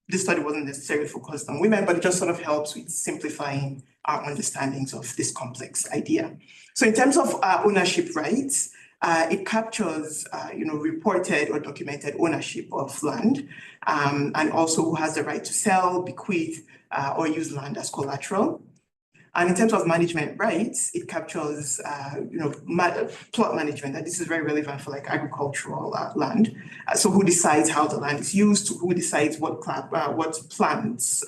Speaker 5: This study wasn't necessarily focused on women, but it just sort of helps with simplifying our understandings of this complex idea. So in terms of ownership rights, it captures, reported or documented ownership of land, and also who has the right to sell, bequeath, or use land as collateral. And in terms of management rights, it captures, plot management, and this is very relevant for like agricultural land. So who decides how the land is used, who decides what plants,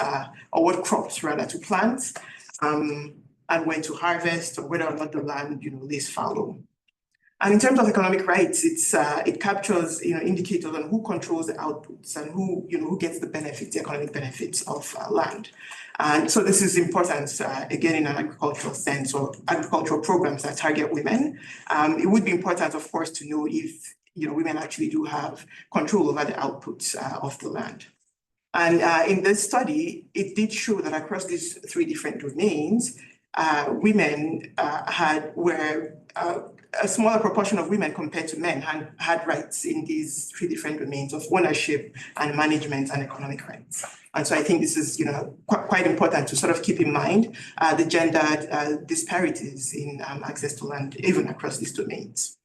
Speaker 5: or what crops rather to plant, and when to harvest, or whether or not the land, lays fallow. And in terms of economic rights, it captures indicators on who controls the outputs and who gets the benefits, the economic benefits of land. And so this is important, again, in an agricultural sense or agricultural programs that target women. It would be important, of course, to know if women actually do have control over the outputs of the land. And in this study, it did show that across these 3 different domains, women were a smaller proportion of women compared to men had rights in these 3 different domains of ownership and management and economic rights. And so I think this is, quite important to sort of keep in mind the gender disparities in access to land, even across these domains.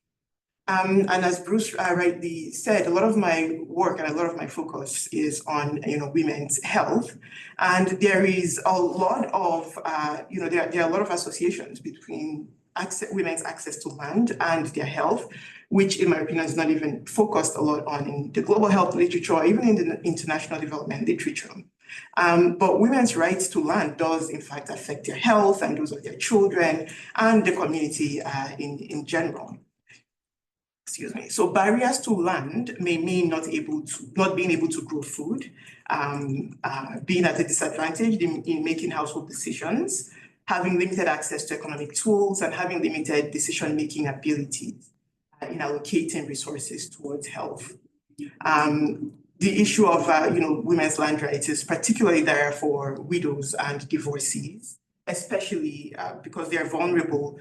Speaker 5: And as Bruce rightly said, a lot of my work and a lot of my focus is on, women's health. And there is a lot of, there are a lot of associations between women's access to land and their health, which in my opinion is not even focused a lot on in the global health literature or even in the international development literature. But women's rights to land does in fact affect their health and those of their children and the community in general. Excuse me. So barriers to land may mean not being able to grow food, being at a disadvantage in making household decisions, having limited access to economic tools, and having limited decision-making abilities in allocating resources towards health. The issue of women's land rights is particularly there for widows and divorcees, especially because they are vulnerable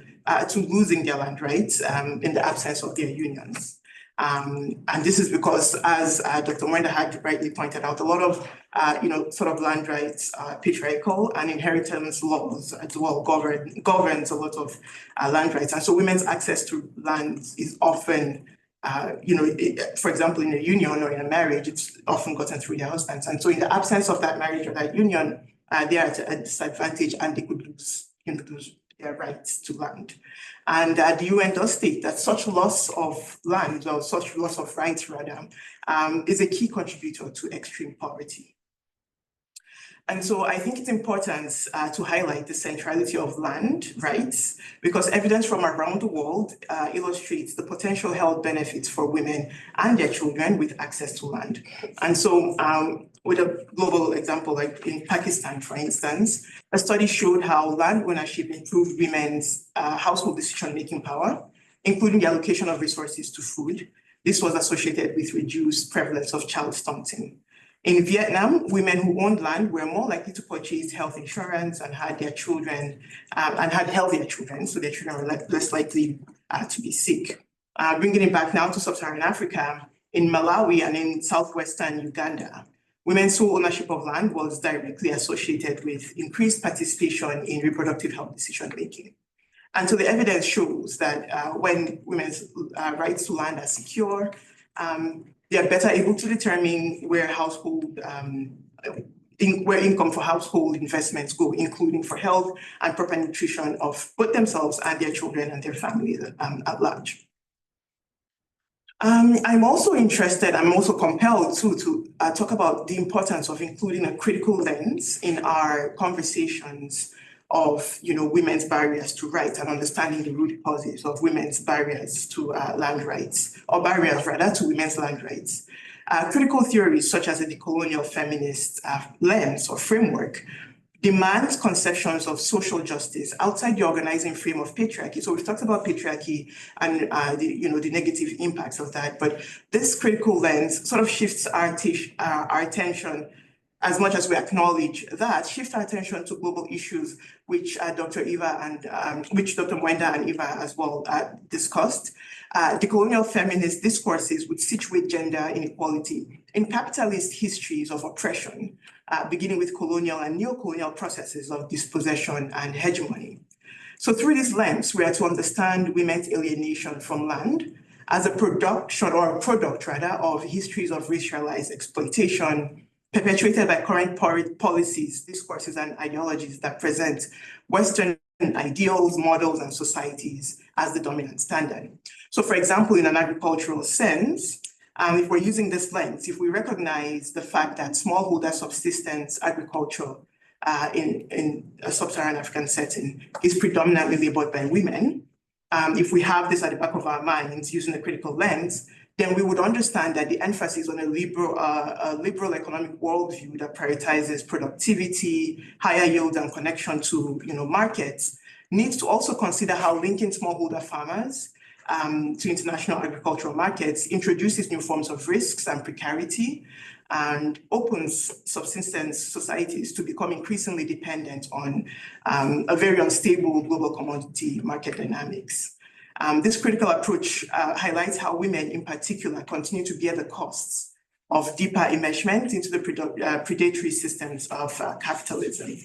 Speaker 5: to losing their land rights in the absence of their unions. And this is because, as Dr. Mwenda had rightly pointed out, a lot of sort of land rights patriarchal, and inheritance laws as well governs a lot of land rights. And so women's access to land is often, for example, in a union or in a marriage, it's often gotten through their husbands. And so in the absence of that marriage or that union, they are at a disadvantage and they could lose their rights to land. And the UN does state that such loss of land, or such loss of rights rather, is a key contributor to extreme poverty. And so I think it's important to highlight the centrality of land rights, because evidence from around the world illustrates the potential health benefits for women and their children with access to land. And so with a global example, like in Pakistan, for instance, a study showed how land ownership improved women's household decision-making power, including the allocation of resources to food. This was associated with reduced prevalence of child stunting. In Vietnam, women who owned land were more likely to purchase health insurance and had their children, and had healthier children, so their children were less likely to be sick. Bringing it back now to sub-Saharan Africa, in Malawi and in southwestern Uganda, women's sole ownership of land was directly associated with increased participation in reproductive health decision-making. And so the evidence shows that when women's rights to land are secure, they are better able to determine where where income for household investments go, including for health and proper nutrition of both themselves and their children and their families at large. I'm also compelled to talk about the importance of including a critical lens in our conversations of, women's barriers to rights and understanding the root causes of women's barriers to land rights, or barriers rather to women's land rights. Critical theories such as the decolonial feminist lens or framework demands conceptions of social justice outside the organizing frame of patriarchy. So we've talked about patriarchy and the negative impacts of that, but this critical lens sort of shifts our attention, as much as we acknowledge that, shift our attention to global issues, which Dr. Mwenda and Eva as well discussed. Decolonial feminist discourses would situate gender inequality in capitalist histories of oppression, beginning with colonial and neo-colonial processes of dispossession and hegemony. So through this lens, we are to understand women's alienation from land as a product of histories of racialized exploitation perpetuated by current policies, discourses, and ideologies that present Western ideals, models, and societies as the dominant standard. So for example, in an agricultural sense, if we're using this lens, if we recognize the fact that smallholder subsistence agriculture in a sub-Saharan African setting is predominantly labored by women, if we have this at the back of our minds using a critical lens, then we would understand that the emphasis on a liberal economic worldview that prioritizes productivity, higher yield, and connection to markets needs to also consider how linking smallholder farmers to international agricultural markets introduces new forms of risks and precarity and opens subsistence societies to become increasingly dependent on a very unstable global commodity market dynamics. This critical approach highlights how women in particular continue to bear the costs of deeper immersion into the predatory systems of capitalism,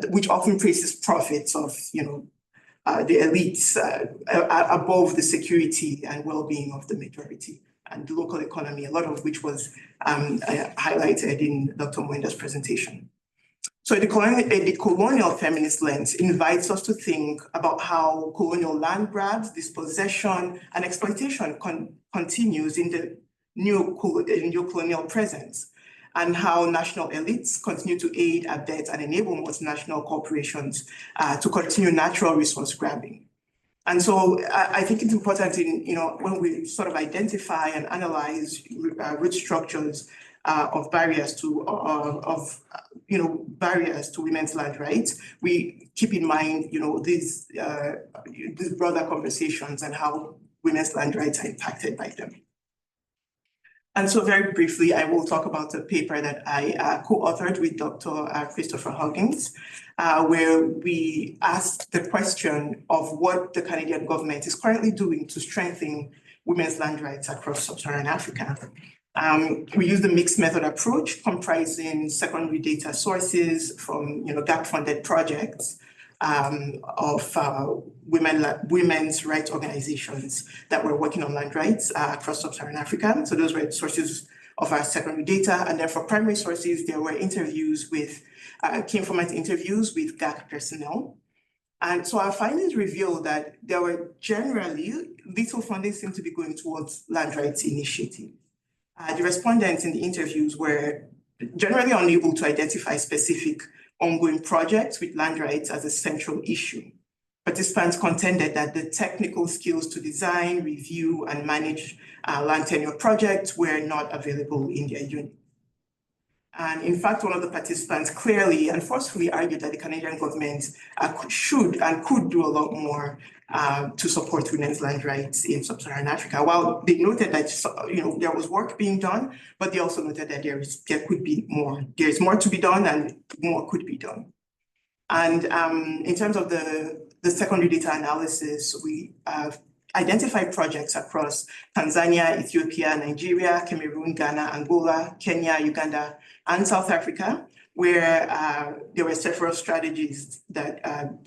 Speaker 5: which often places profits of the elites above the security and well-being of the majority and the local economy, a lot of which was highlighted in Dr. Mwenda's presentation. So the colonial feminist lens invites us to think about how colonial land grabs, dispossession, and exploitation continues in the new colonial presence, and how national elites continue to aid, abet, and enable multinational corporations to continue natural resource grabbing. And so I think it's important when we sort of identify and analyze root structures of barriers to women's land rights, we keep in mind these broader conversations and how women's land rights are impacted by them. And so very briefly, I will talk about a paper that I co-authored with Dr. Christopher Huggins, where we asked the question of what the Canadian government is currently doing to strengthen women's land rights across sub-Saharan Africa. We use the mixed method approach comprising secondary data sources from gap-funded projects of women's rights organizations that were working on land rights across sub-Saharan Africa. So those were sources of our secondary data. And then for primary sources, there were interviews with, key informant interviews with GAC personnel. And so our findings reveal that there were generally little funding seemed to be going towards land rights initiatives. The respondents in the interviews were generally unable to identify specific ongoing projects with land rights as a central issue. Participants contended that the technical skills to design, review, and manage land tenure projects were not available in their unit. And in fact, one of the participants clearly and forcefully argued that the Canadian government should and could do a lot more to support women's land rights in sub-Saharan Africa. While they noted that there was work being done, but they also noted that there could be more. There's more to be done, and more could be done. And in terms of the secondary data analysis, we identified projects across Tanzania, Ethiopia, Nigeria, Cameroon, Ghana, Angola, Kenya, Uganda, and South Africa, where there were several strategies that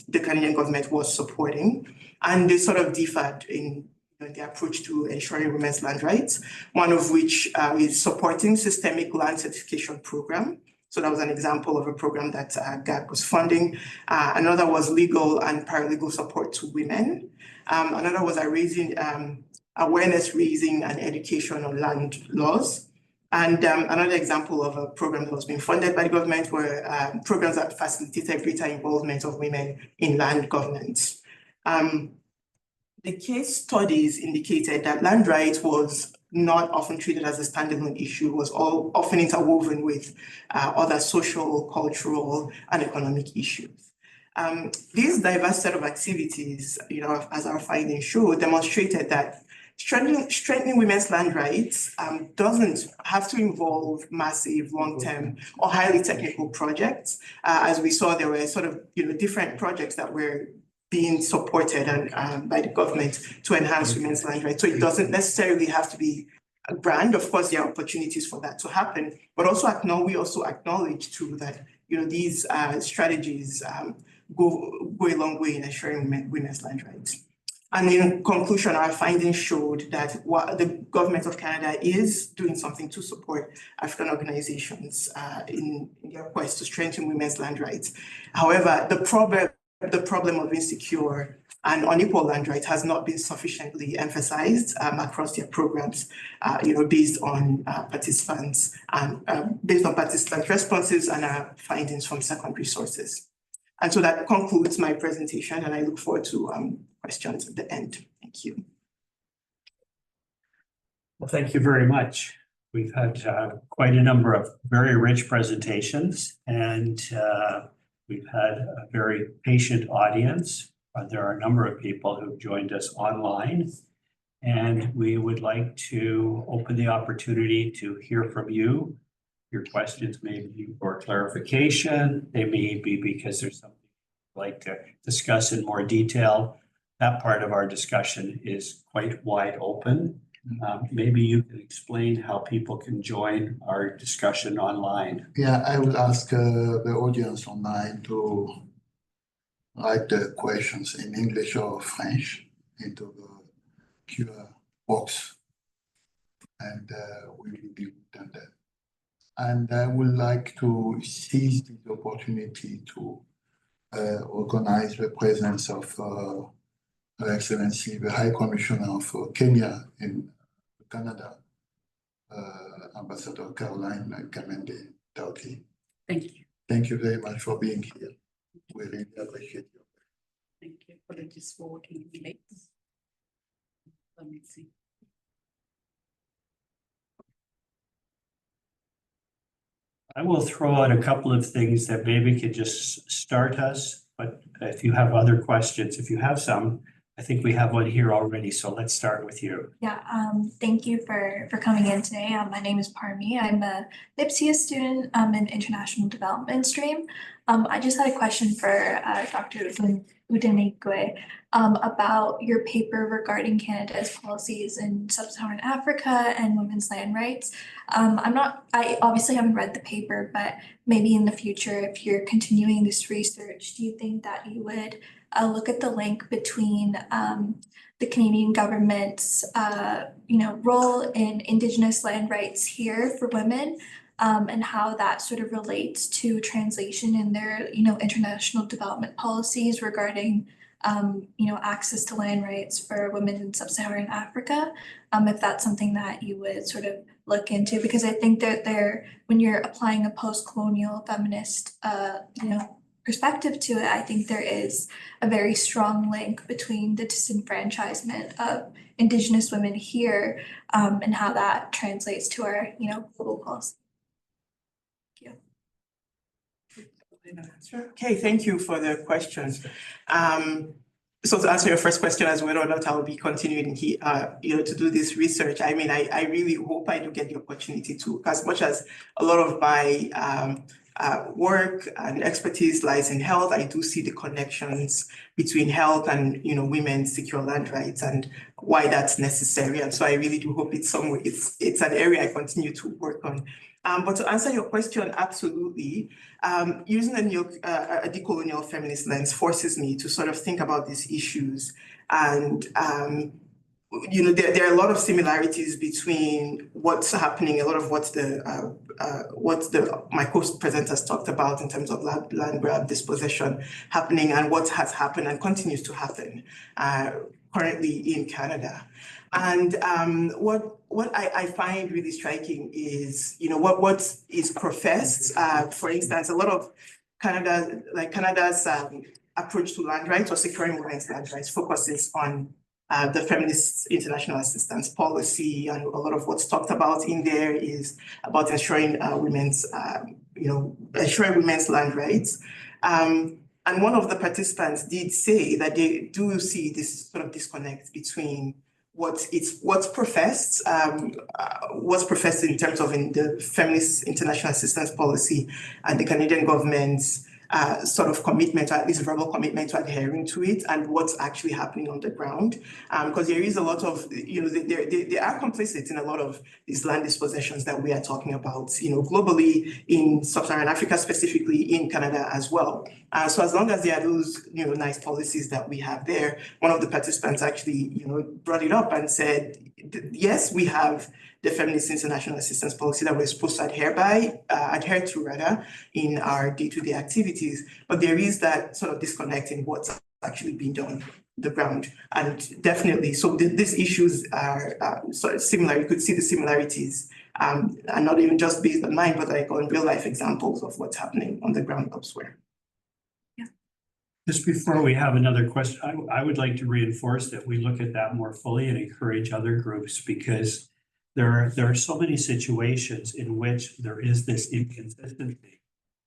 Speaker 5: the Canadian government was supporting, and they sort of differed in the approach to ensuring women's land rights, one of which is supporting systemic land certification program. So that was an example of a program that GAC was funding. Another was legal and paralegal support to women. Another was raising awareness raising and education on land laws. And another example of a program that was being funded by the government were programs that facilitated greater involvement of women in land governance. The case studies indicated that land rights was not often treated as a standalone issue, was often interwoven with other social, cultural, and economic issues. These diverse set of activities, as our findings show, demonstrated that strengthening women's land rights doesn't have to involve massive, long-term, or highly technical projects. As we saw, there were sort of different projects that were being supported and by the government to enhance women's land rights. So it doesn't necessarily have to be a grand. Of course, there are opportunities for that to happen, but we also acknowledge too that these strategies go a long way in ensuring women's land rights. And in conclusion, our findings showed that the government of Canada is doing something to support African organizations in their quest to strengthen women's land rights. However, the problem of insecure and unequal land rights has not been sufficiently emphasized across their programs, based on participants' responses and our findings from secondary sources. And so that concludes my presentation, and I look forward to questions at the end. Thank you.
Speaker 1: Well, thank you very much. We've had quite a number of very rich presentations, and we've had a very patient audience. There are a number of people who've joined us online, and we would like to open the opportunity to hear from you. Your questions may be for clarification. They may be because there's something you'd like to discuss in more detail. That part of our discussion is quite wide open. Maybe you can explain how people can join our discussion online.
Speaker 2: Yeah, I will ask the audience online to write the questions in English or French into the QR box, and we will be done that. And I would like to seize the opportunity to organize the presence of Her Excellency, the High Commissioner of Kenya in Canada, Ambassador Caroline Kamende Tauti.
Speaker 6: Thank you.
Speaker 2: Thank you very much for being here. We really appreciate you.
Speaker 6: Thank you. Apologies for working late. Let me see.
Speaker 1: I will throw out a couple of things that maybe could just start us, but if you have other questions, if you have some, I think we have one here already, so let's start with you.
Speaker 7: Yeah, thank you for coming in today. My name is Parmi. I'm a LIPSIA student in International Development stream. I just had a question for Dr. Udenigwe about your paper regarding Canada's policies in Sub-Saharan Africa and women's land rights. I obviously haven't read the paper, but maybe in the future, if you're continuing this research, do you think that you would look at the link between the Canadian government's role in Indigenous land rights here for women, and how that sort of relates to translation in their international development policies regarding access to land rights for women in Sub-Saharan Africa, if that's something that you would sort of look into, because I think that when you're applying a post-colonial feminist perspective to it, I think there is a very strong link between the disenfranchisement of Indigenous women here and how that translates to our global policy.
Speaker 5: Okay, thank you for the questions. So to answer your first question as whether or not I will be continuing to do this research, I mean, I really hope I do get the opportunity to, as much as a lot of my work and expertise lies in health, I do see the connections between health and women's secure land rights and why that's necessary. And so I really do hope it's an area I continue to work on. But to answer your question, absolutely. Using a decolonial feminist lens forces me to sort of think about these issues. And, there are a lot of similarities between what's happening, a lot of what my co-presenters talked about in terms of land grab dispossession happening and what has happened and continues to happen currently in Canada. And what I find really striking is, what is professed. For instance, a lot of Canada's approach to land rights or securing women's land rights focuses on the feminist international assistance policy, and a lot of what's talked about in there is about ensuring women's land rights. And one of the participants did say that they do see this sort of disconnect between what's professed in terms of in the feminist international assistance policy and the Canadian government's sort of commitment, or at least verbal commitment to adhering to it, and what's actually happening on the ground. Because there is a lot of, they are complicit in a lot of these land dispossessions that we are talking about, globally, in Sub-Saharan Africa, specifically in Canada as well. So as long as there are those, nice policies that we have there, one of the participants actually, brought it up and said, yes, we have the feminist international assistance policy that we're supposed to adhere to in our day-to-day activities. But there is that sort of disconnect in what's actually being done on the ground. And definitely, so these issues are sort of similar. You could see the similarities, and not even just based on mine, but like on real life examples of what's happening on the ground elsewhere.
Speaker 1: Just before we have another question, I would like to reinforce that we look at that more fully and encourage other groups, because there are so many situations in which there is this inconsistency.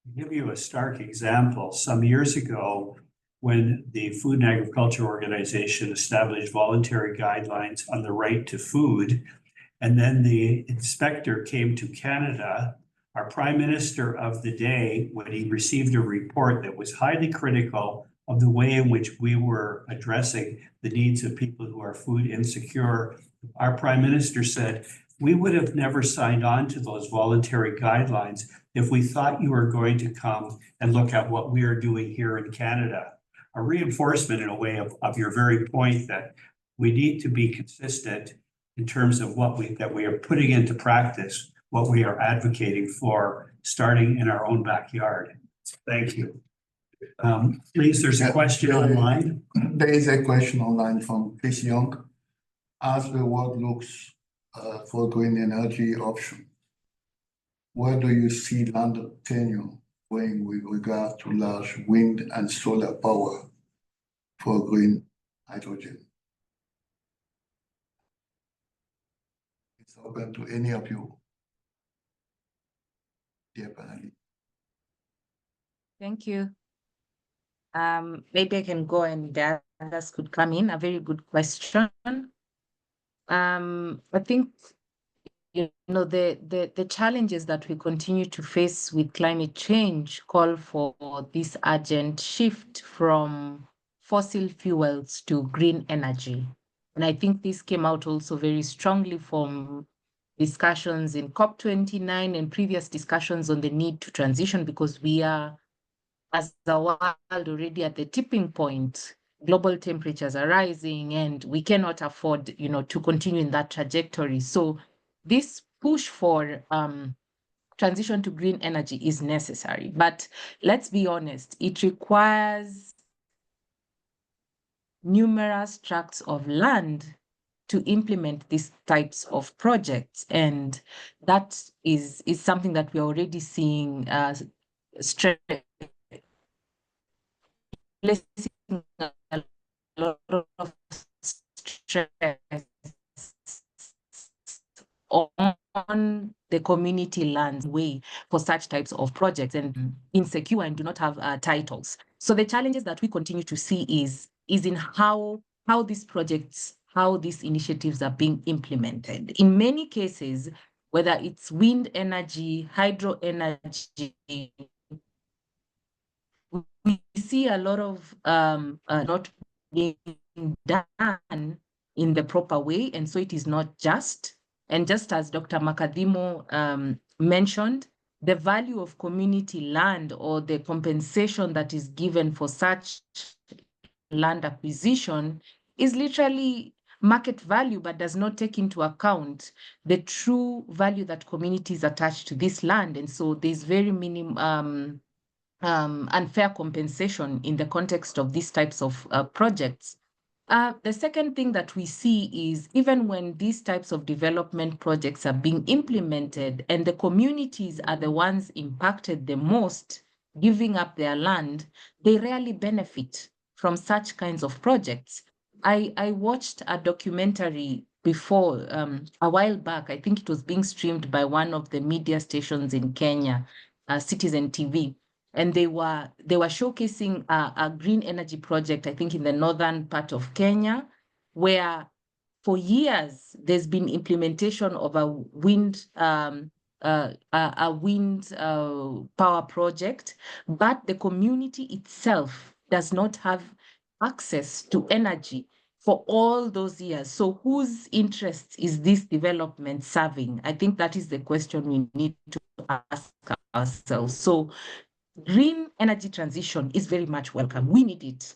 Speaker 1: I'll give you a stark example. Some years ago, when the Food and Agriculture Organization established voluntary guidelines on the right to food, and then the inspector came to Canada, our Prime Minister of the day, when he received a report that was highly critical of the way in which we were addressing the needs of people who are food insecure, our Prime Minister said, we would have never signed on to those voluntary guidelines if we thought you were going to come and look at what we are doing here in Canada. A reinforcement in a way of your very point that we need to be consistent in terms of that we are putting into practice, what we are advocating for, starting in our own backyard. Thank you. Please, there's a question online.
Speaker 2: There is a question online from Chris Young. As the world looks for green energy option, where do you see land tenure going with regard to large wind and solar power for green hydrogen? It's open to any of you, dear panelists.
Speaker 3: Thank you. Maybe I can go and the others could come in. A very good question. I think, the challenges that we continue to face with climate change call for this urgent shift from fossil fuels to green energy. And I think this came out also very strongly from discussions in COP29 and previous discussions on the need to transition, because we are, as the world, already at the tipping point. Global temperatures are rising and we cannot afford, to continue in that trajectory. So this push for transition to green energy is necessary. But let's be honest, it requires numerous tracts of land to implement these types of projects. And that is something that we're already seeing stress. Placing a lot of stress on the community lands way for such types of projects, and insecure and do not have titles. So the challenges that we continue to see is in how these projects, how these initiatives are being implemented. In many cases, whether it's wind energy, hydro energy, we see a lot of not being done in the proper way, and so it is not just. And just as Dr. Makadimo mentioned, the value of community land or the compensation that is given for such land acquisition is literally market value, but does not take into account the true value that communities attach to this land. And so there's very minimum unfair compensation in the context of these types of projects. The second thing that we see is even when these types of development projects are being implemented and the communities are the ones impacted the most, giving up their land, they rarely benefit from such kinds of projects. I watched a documentary before a while back. I think it was being streamed by one of the media stations in Kenya, Citizen TV. And they were showcasing a green energy project, I think in the northern part of Kenya, where for years there's been implementation of a wind power project, but the community itself does not have access to energy for all those years. So whose interest is this development serving? I think that is the question we need to ask ourselves. So green energy transition is very much welcome. We need it,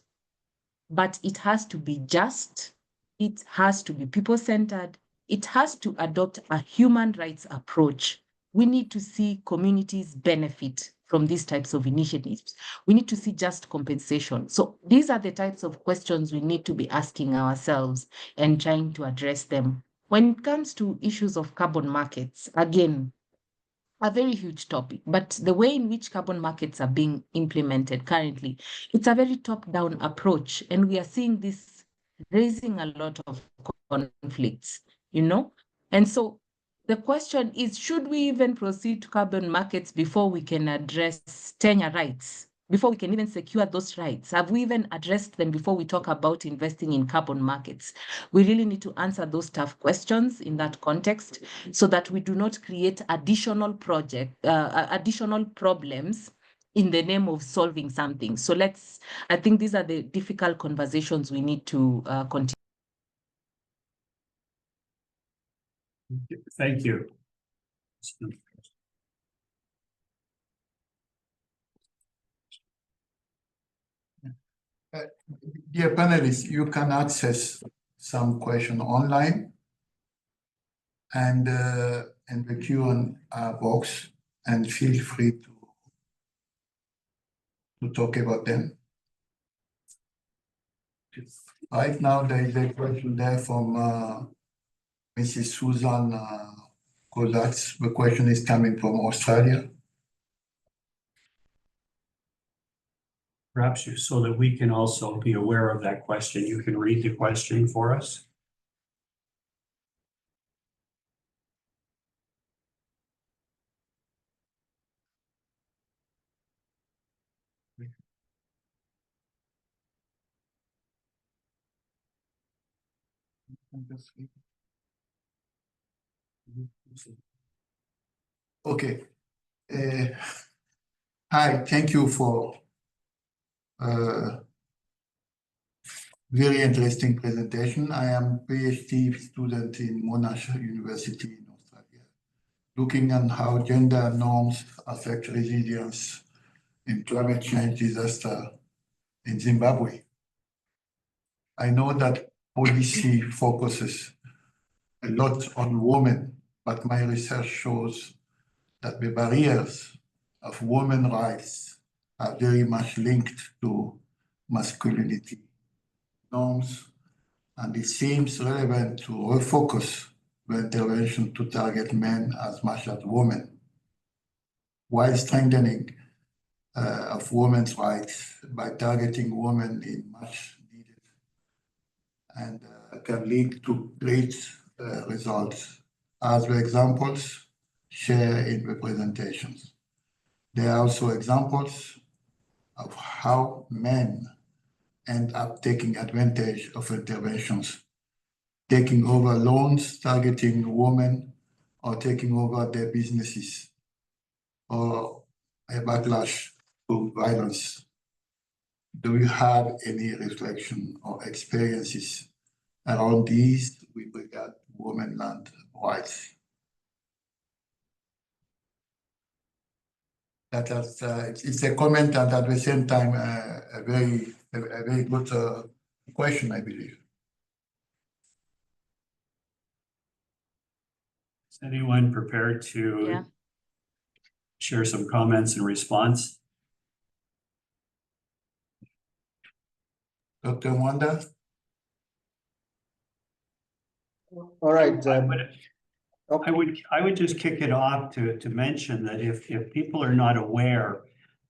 Speaker 3: but it has to be just. It has to be people-centered. It has to adopt a human rights approach. We need to see communities benefit from these types of initiatives. We need to see just compensation. So these are the types of questions we need to be asking ourselves and trying to address them. When it comes to issues of carbon markets, again, a very huge topic, but the way in which carbon markets are being implemented currently, it's a very top-down approach, and we are seeing this raising a lot of conflicts, And so the question is, should we even proceed to carbon markets before we can address tenure rights? Before we can even secure those rights? Have we even addressed them before we talk about investing in carbon markets? We really need to answer those tough questions in that context so that we do not create additional problems in the name of solving something. So I think these are the difficult conversations we need to continue.
Speaker 1: Thank you.
Speaker 2: Dear panelists, you can access some question online and in the Q&A box, and feel free to talk about them. Right now, there is a question there from Mrs. Susan Kozaks. The question is coming from Australia.
Speaker 1: Perhaps so that we can also be aware of that question, you can read the question for us.
Speaker 2: Okay. Hi, thank you for very interesting presentation. I am a PhD student in Monash University in Australia, looking at how gender norms affect resilience in climate change disaster in Zimbabwe. I know that policy focuses a lot on women, but my research shows that the barriers of women's rights are very much linked to masculinity norms, and it seems relevant to refocus the intervention to target men as much as women, while strengthening of women's rights by targeting women in much needed and can lead to great results, as the examples share in the presentations. There are also examples of how men end up taking advantage of interventions, taking over loans targeting women, or taking over their businesses, or a backlash to violence. Do you have any reflection or experiences around these with regard to women land rights? It's a comment and at the same time a very good question, I believe.
Speaker 1: Is anyone prepared to share some comments in response?
Speaker 2: Dr. Mwanda?
Speaker 4: All right.
Speaker 1: I would just kick it off to mention that if people are not aware,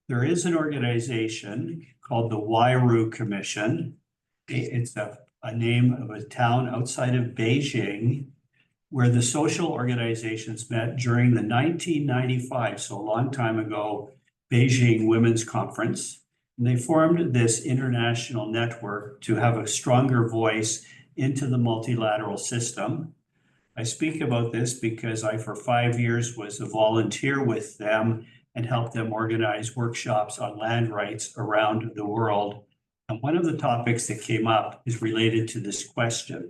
Speaker 1: there is an organization called the Wairu Commission. It's a name of a town outside of Beijing, where the social organizations met during the 1995, so a long time ago, Beijing Women's Conference. And they formed this international network to have a stronger voice into the multilateral system. I speak about this because I, for 5 years, was a volunteer with them and helped them organize workshops on land rights around the world. And one of the topics that came up is related to this question,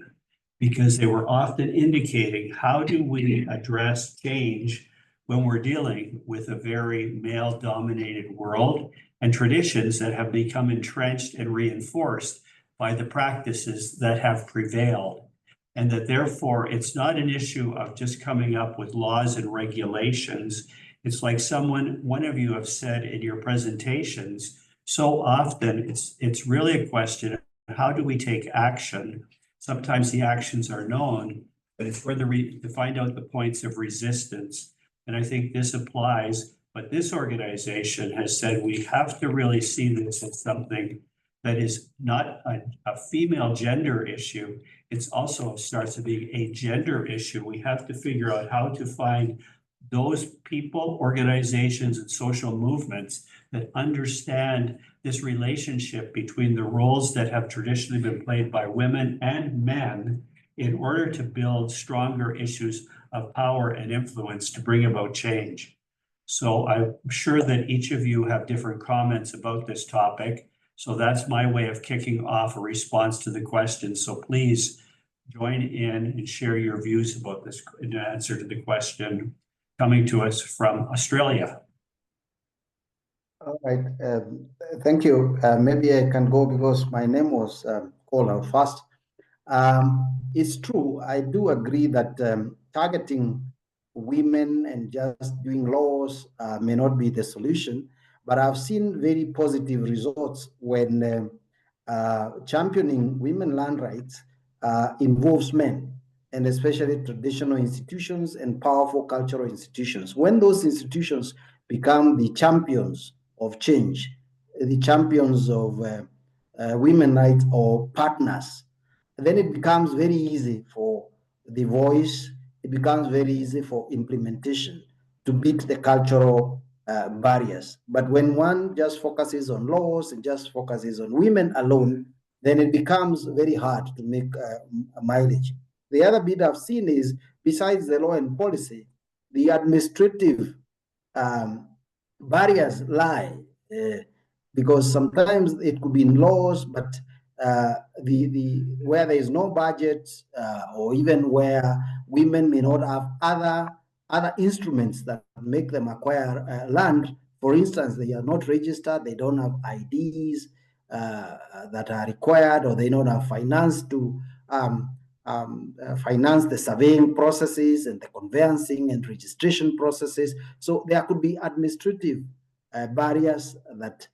Speaker 1: because they were often indicating, how do we address change when we're dealing with a very male-dominated world and traditions that have become entrenched and reinforced by the practices that have prevailed? And that therefore it's not an issue of just coming up with laws and regulations. It's like one of you have said in your presentations, so often it's really a question of how do we take action? Sometimes the actions are known, but it's where to find out the points of resistance. And I think this applies, but this organization has said we have to really see this as something that is not a female gender issue. It's also starts to be a gender issue. We have to figure out how to find those people, organizations, and social movements that understand this relationship between the roles that have traditionally been played by women and men in order to build stronger issues of power and influence to bring about change. So I'm sure that each of you have different comments about this topic. So that's my way of kicking off a response to the question. So please join in and share your views about this in answer to the question coming to us from Australia.
Speaker 4: All right. Thank you. Maybe I can go because my name was called out first. It's true. I do agree that targeting women and just doing laws may not be the solution. But I've seen very positive results when championing women land rights involves men, and especially traditional institutions and powerful cultural institutions. When those institutions become the champions of change, the champions of women rights or partners, then it becomes very easy for the voice, it becomes very easy for implementation to beat the cultural barriers. But when one just focuses on laws and just focuses on women alone, then it becomes very hard to make mileage. The other bit I've seen is, besides the law and policy, the administrative barriers lie, because sometimes it could be in laws, but where there is no budget, or even where women may not have other instruments that make them acquire land. For instance, they are not registered, they don't have IDs that are required, or they don't have finance to finance the surveying processes and the conveyancing and registration processes. So there could be administrative barriers that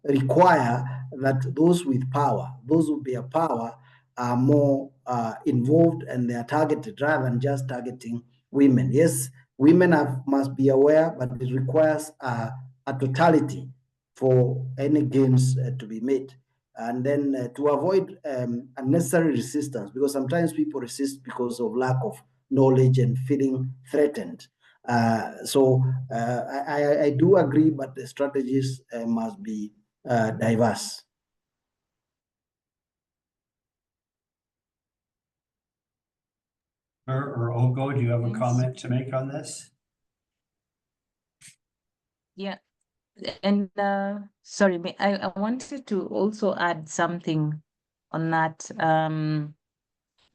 Speaker 4: require that those with power, those who bear power, are more involved, and they are targeted rather than just targeting women. Yes, women must be aware, but it requires a totality for any gains to be made. And then to avoid unnecessary resistance, because sometimes people resist because of lack of knowledge and feeling threatened. So I do agree, but the strategies must be diverse.
Speaker 1: Or Ogo, do you have a comment to make on this?
Speaker 3: Yeah, and sorry, I wanted to also add something on that,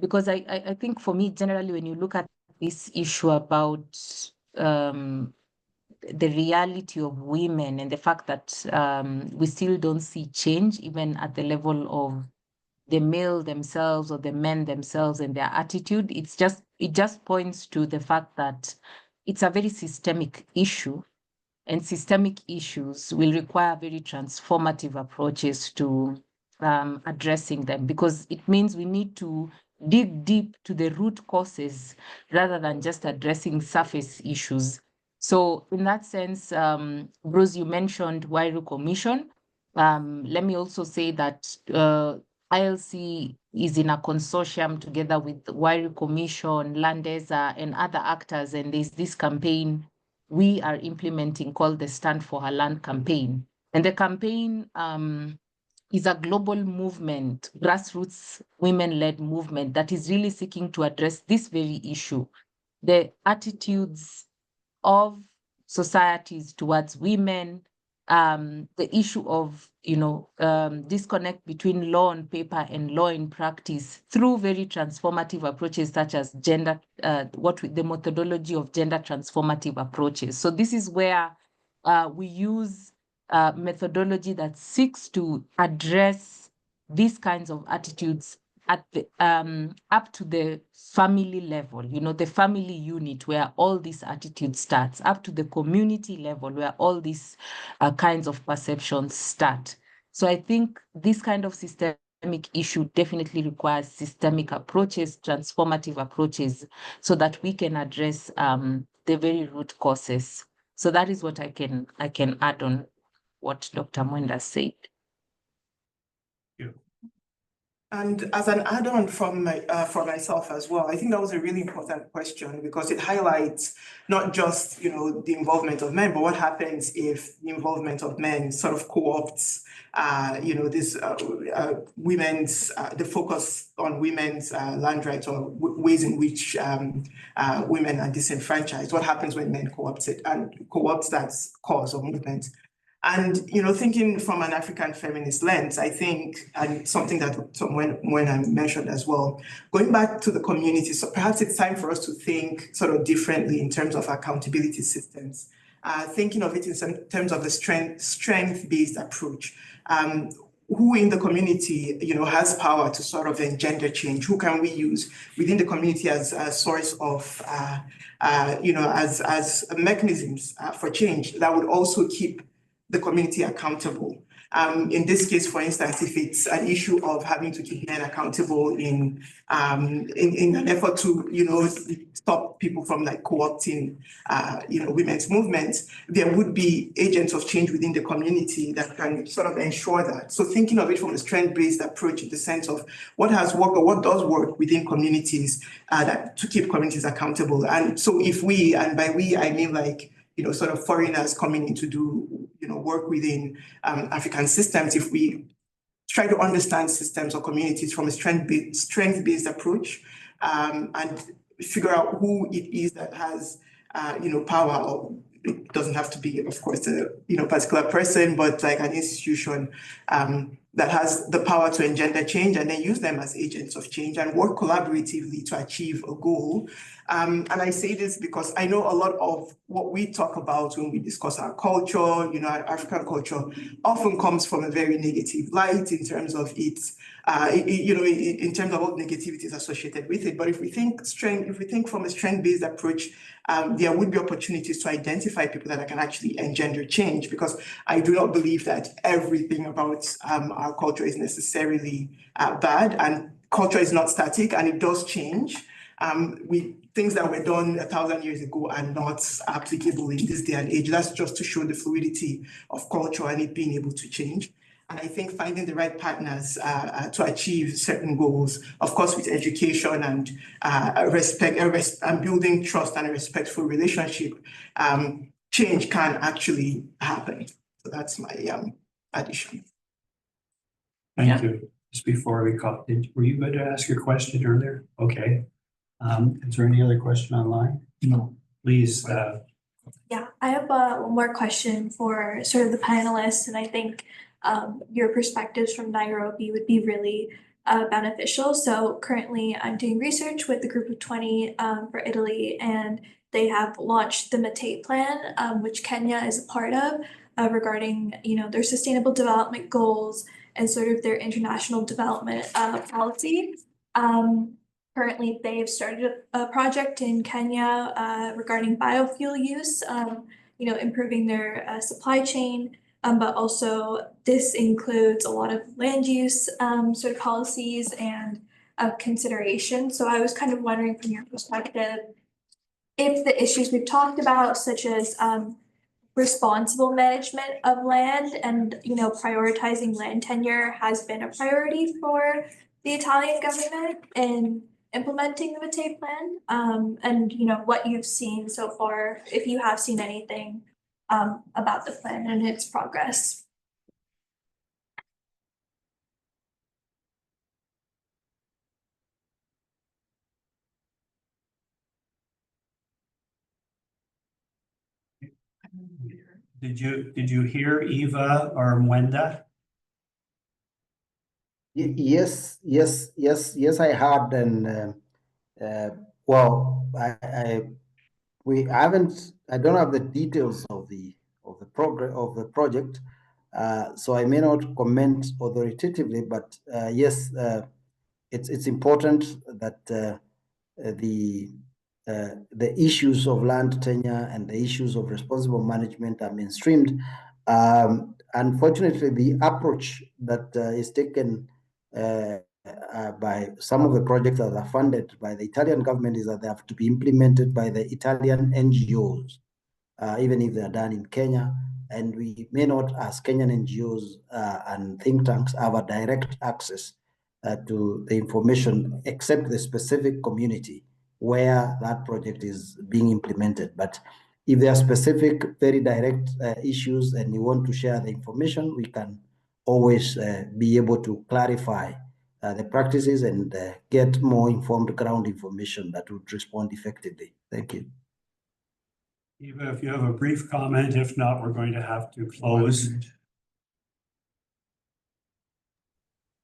Speaker 3: because I think for me, generally, when you look at this issue about the reality of women and the fact that we still don't see change even at the level of the male themselves or the men themselves and their attitude, it just points to the fact that it's a very systemic issue, and systemic issues will require very transformative approaches to addressing them, because it means we need to dig deep to the root causes rather than just addressing surface issues. So in that sense, Bruce, you mentioned Wairu Commission. Let me also say that ILC is in a consortium together with Wairu Commission, Landesa, and other actors, and there's this campaign we are implementing called the Stand for Her Land campaign. And the campaign is a global movement, grassroots women-led movement that is really seeking to address this very issue, the attitudes of societies towards women, the issue of disconnect between law on paper and law in practice through very transformative approaches such as the methodology of gender transformative approaches. So this is where we use methodology that seeks to address these kinds of attitudes at the up to the family level, the family unit where all these attitudes starts, up to the community level where all these kinds of perceptions start. So I think this kind of systemic issue definitely requires systemic approaches, transformative approaches, so that we can address the very root causes. So that is what I can add on what Dr. Mwenda said.
Speaker 5: And as an add-on from for myself as well, I think that was a really important question because it highlights not just the involvement of men, but what happens if the involvement of men sort of co-opts this women's the focus on women's land rights or ways in which women are disenfranchised. What happens when men co-opt it and co-opts that cause or movement? And thinking from an African feminist lens, I think, and something that when I mentioned as well, going back to the community, so perhaps it's time for us to think sort of differently in terms of accountability systems, thinking of it in terms of the strength-based approach. Who in the community, has power to sort of engender change? Who can we use within the community as a source of, as mechanisms for change that would also keep the community accountable? In this case, for instance, if it's an issue of having to keep men accountable in an effort to, stop people from co-opting, women's movements, there would be agents of change within the community that can sort of ensure that. So thinking of it from a strength-based approach in the sense of what has worked or what does work within communities to keep communities accountable. And so if we, and by we, I mean sort of foreigners coming in to do, work within African systems, if we try to understand systems or communities from a strength-based approach and figure out who it is that has, power, or it doesn't have to be, of course, a, particular person, but like an institution that has the power to engender change, and then use them as agents of change and work collaboratively to achieve a goal. And I say this because I know a lot of what we talk about when we discuss our culture, our African culture, often comes from a very negative light in terms of its, in terms of what negativity is associated with it. But if we think from a strength-based approach, there would be opportunities to identify people that can actually engender change, because I do not believe that everything about our culture is necessarily bad, and culture is not static and it does change. Things that were done 1,000 years ago are not applicable in this day and age. That's just to show the fluidity of culture and it being able to change. And I think finding the right partners to achieve certain goals, of course, with education and respect and building trust and a respectful relationship, change can actually happen. So that's my addition.
Speaker 1: Thank you. Just before we call, were you going to ask your question earlier? Okay. Is there any other question online?
Speaker 2: No.
Speaker 1: Please.
Speaker 7: Yeah, I have one more question for sort of the panelists, and I think your perspectives from Nairobi would be really beneficial. So currently I'm doing research with the group of 20 for Italy, and they have launched the MATE plan, which Kenya is a part of, regarding their sustainable development goals and sort of their international development policy. Currently, they've started a project in Kenya regarding biofuel use, improving their supply chain, but also this includes a lot of land use sort of policies and of consideration. So I was kind of wondering from your perspective, if the issues we've talked about, such as responsible management of land and, prioritizing land tenure has been a priority for the Italian government in implementing the Mattei plan, and, what you've seen so far, if you have seen anything about the plan and its progress.
Speaker 1: Did you hear Eva or Mwenda?
Speaker 4: Yes, I heard, and well, I don't have the details of the progress of the project, so I may not comment authoritatively, but yes, it's important that the issues of land tenure and the issues of responsible management are mainstreamed. Unfortunately, the approach that is taken by some of the projects that are funded by the Italian government is that they have to be implemented by the Italian NGOs, even if they are done in Kenya. And we may not, as Kenyan NGOs and think tanks, have a direct access to the information, except the specific community where that project is being implemented. But if there are specific, very direct issues and you want to share the information, we can always be able to clarify the practices and get more informed ground information that would respond effectively. Thank you.
Speaker 1: Eva, if you have a brief comment, if not, we're going to have to close.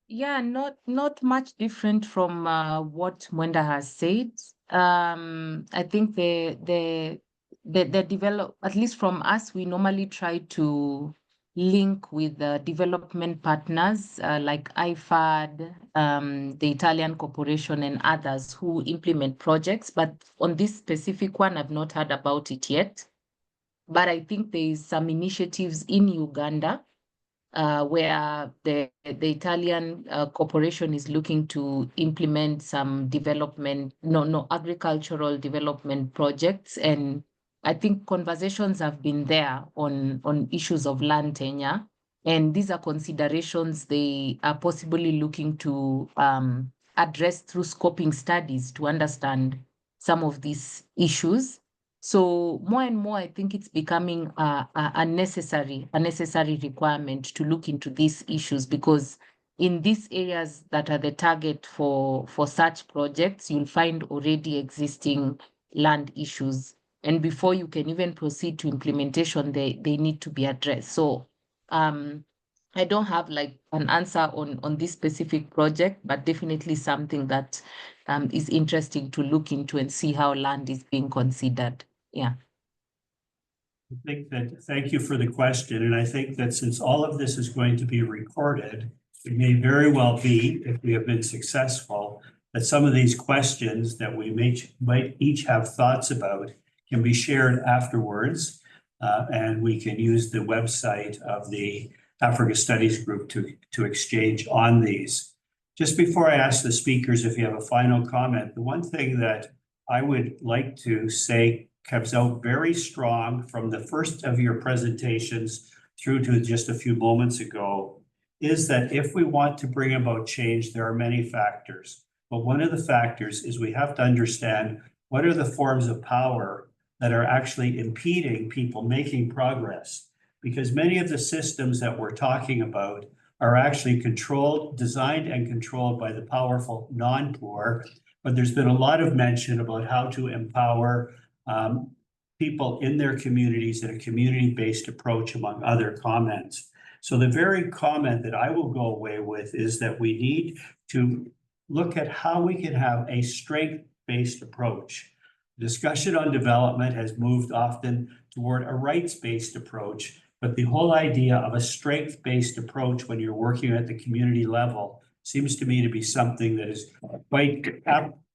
Speaker 3: Yeah, not much different from what Mwenda has said. I think the develop, at least from us, we normally try to link with the development partners like IFAD, the Italian corporation and others who implement projects. But on this specific one, I've not heard about it yet. But I think there is some initiatives in Uganda where the Italian corporation is looking to implement some development, agricultural development projects. And I think conversations have been there on issues of land tenure. And these are considerations they are possibly looking to address through scoping studies to understand some of these issues. So more and more, I think it's becoming a necessary requirement to look into these issues, because in these areas that are the target for such projects, you'll find already existing land issues. And before you can even proceed to implementation, they need to be addressed. So I don't have like an answer on this specific project, but definitely something that is interesting to look into and see how land is being considered. Yeah.
Speaker 1: I think that, thank you for the question. And I think that since all of this is going to be recorded, it may very well be, if we have been successful, that some of these questions that we might each have thoughts about can be shared afterwards. And we can use the website of the Africa Studies Group to exchange on these. Just before I ask the speakers if you have a final comment, the one thing that I would like to say comes out very strong from the first of your presentations through to just a few moments ago is that if we want to bring about change, there are many factors. But one of the factors is we have to understand what are the forms of power that are actually impeding people making progress. Because many of the systems that we're talking about are actually controlled, designed and controlled by the powerful non-poor. But there's been a lot of mention about how to empower people in their communities in a community-based approach, among other comments. So the very comment that I will go away with is that we need to look at how we can have a strength-based approach. Discussion on development has moved often toward a rights-based approach, but the whole idea of a strength-based approach when you're working at the community level seems to me to be something that is quite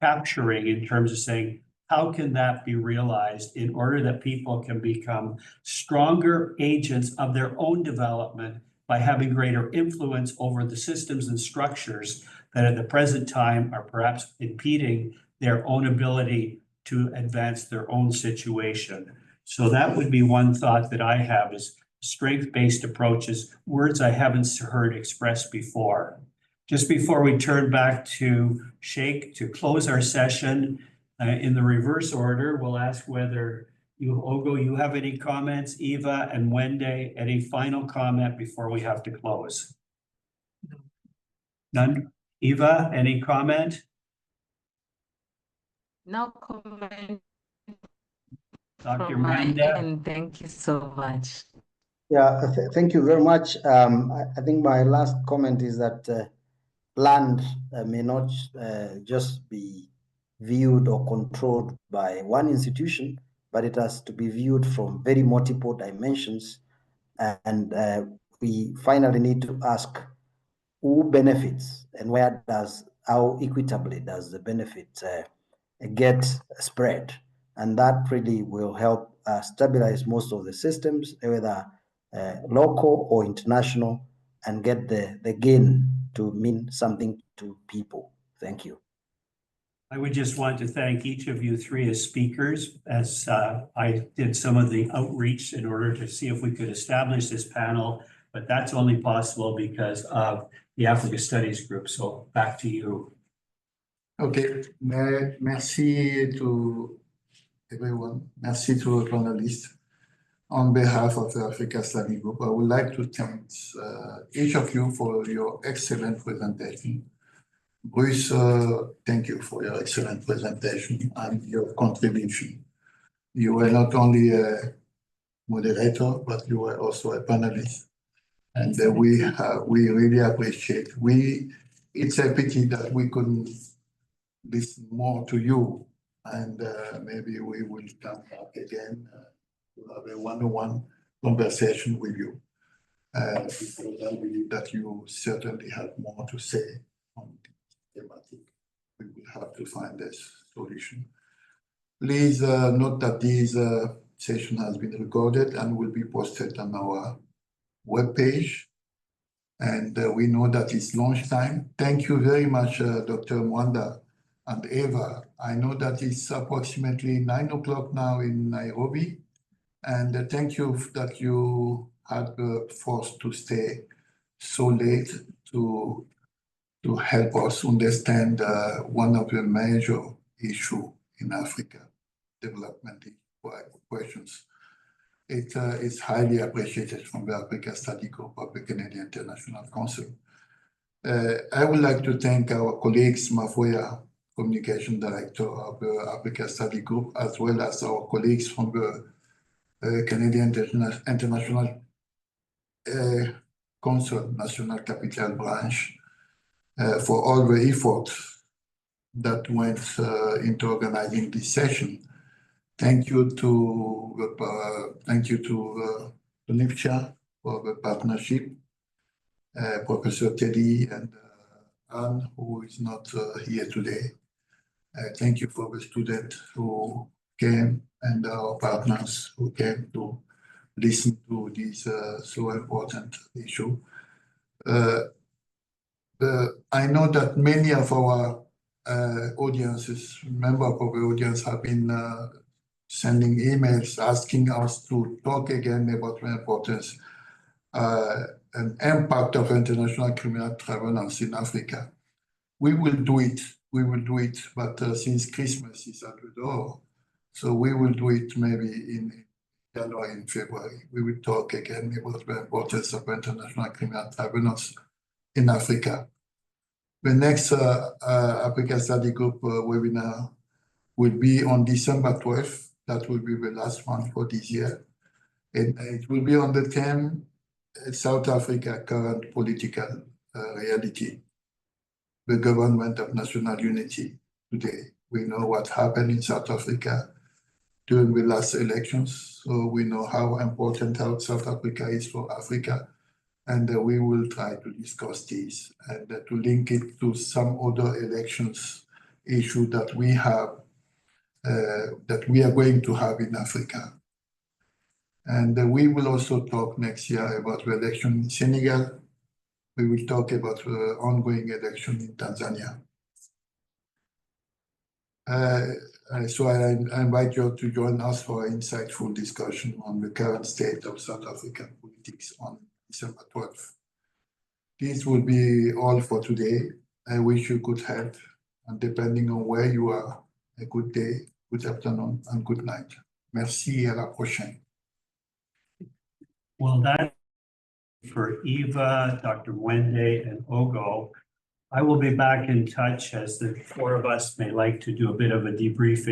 Speaker 1: capturing in terms of saying, how can that be realized in order that people can become stronger agents of their own development by having greater influence over the systems and structures that at the present time are perhaps impeding their own ability to advance their own situation. So that would be one thought that I have is strength-based approaches, words I haven't heard expressed before. Just before we turn back to Sheikh to close our session, in the reverse order, we'll ask whether you, Ogo, you have any comments, Eva and Wende, any final comment before we have to close? None? Eva, any comment?
Speaker 3: No comment.
Speaker 1: Dr.
Speaker 3: From my
Speaker 1: Manda?
Speaker 3: end. Thank you so much.
Speaker 4: Yeah, thank you very much. I think my last comment is that land may not just be viewed or controlled by one institution, but it has to be viewed from very multiple dimensions. And we finally need to ask who benefits and how equitably does the benefit get spread. And that really will help stabilize most of the systems, whether local or international, and get the gain to mean something to people. Thank you.
Speaker 1: I would just want to thank each of you three as speakers, as I did some of the outreach in order to see if we could establish this panel, but that's only possible because of the Africa Studies Group. So back to you.
Speaker 2: Okay, merci to everyone. Merci to the panelists. On behalf of the Africa Study Group, I would like to thank each of you for your excellent presentation. Bruce, thank you for your excellent presentation and your contribution. You were not only a moderator, but you were also a panelist. And we really appreciate. It's a pity that we couldn't listen more to you, and maybe we will come back again to have a one-on-one conversation with you. Because I believe that you certainly have more to say on this thematic. We will have to find a solution. Please note that this session has been recorded and will be posted on our webpage. And we know that it's lunchtime. Thank you very much, Dr. Mwanda and Eva. I know that it's approximately 9 o'clock now in Nairobi. And thank you that you had forced to stay so late to help us understand one of the major issues in Africa, development questions. It is highly appreciated from the Africa Study Group of the Canadian International Council. I would like to thank our colleagues, Mafoya, Communication Director of the Africa Study Group, as well as our colleagues from the Canadian International Council National Capital Branch for all the effort that went into organizing this session. Thank you to NIPCHA for the partnership, Professor Teddy and Anne, who is not here today. Thank you for the students who came and our partners who came to listen to this so important issue. I know that many of our audiences, members of the audience, have been sending emails asking us to talk again about the importance and impact of international criminal tribunals in Africa. We will do it, but since Christmas is at the door, so we will do it maybe in January and February. We will talk again about the importance of international criminal tribunals in Africa. The next Africa Study Group webinar will be on December 12th. That will be the last one for this year. And it will be on the theme South Africa current political reality, the government of national unity today. We know what happened in South Africa during the last elections. So we know how important South Africa is for Africa. And we will try to discuss this and to link it to some other elections issue that we have, that we are going to have in Africa. And we will also talk next year about the election in Senegal. We will talk about the ongoing election in Tanzania. So I invite you to join us for an insightful discussion on the current state of South African politics on December 12th. This will be all for today. I wish you good health, and depending on where you are, a good day, good afternoon, and good night. Merci, à la prochaine.
Speaker 1: Well, that for Eva, Dr. Mwende, and Ogo. I will be back in touch as the four of us may like to do a bit of a debriefing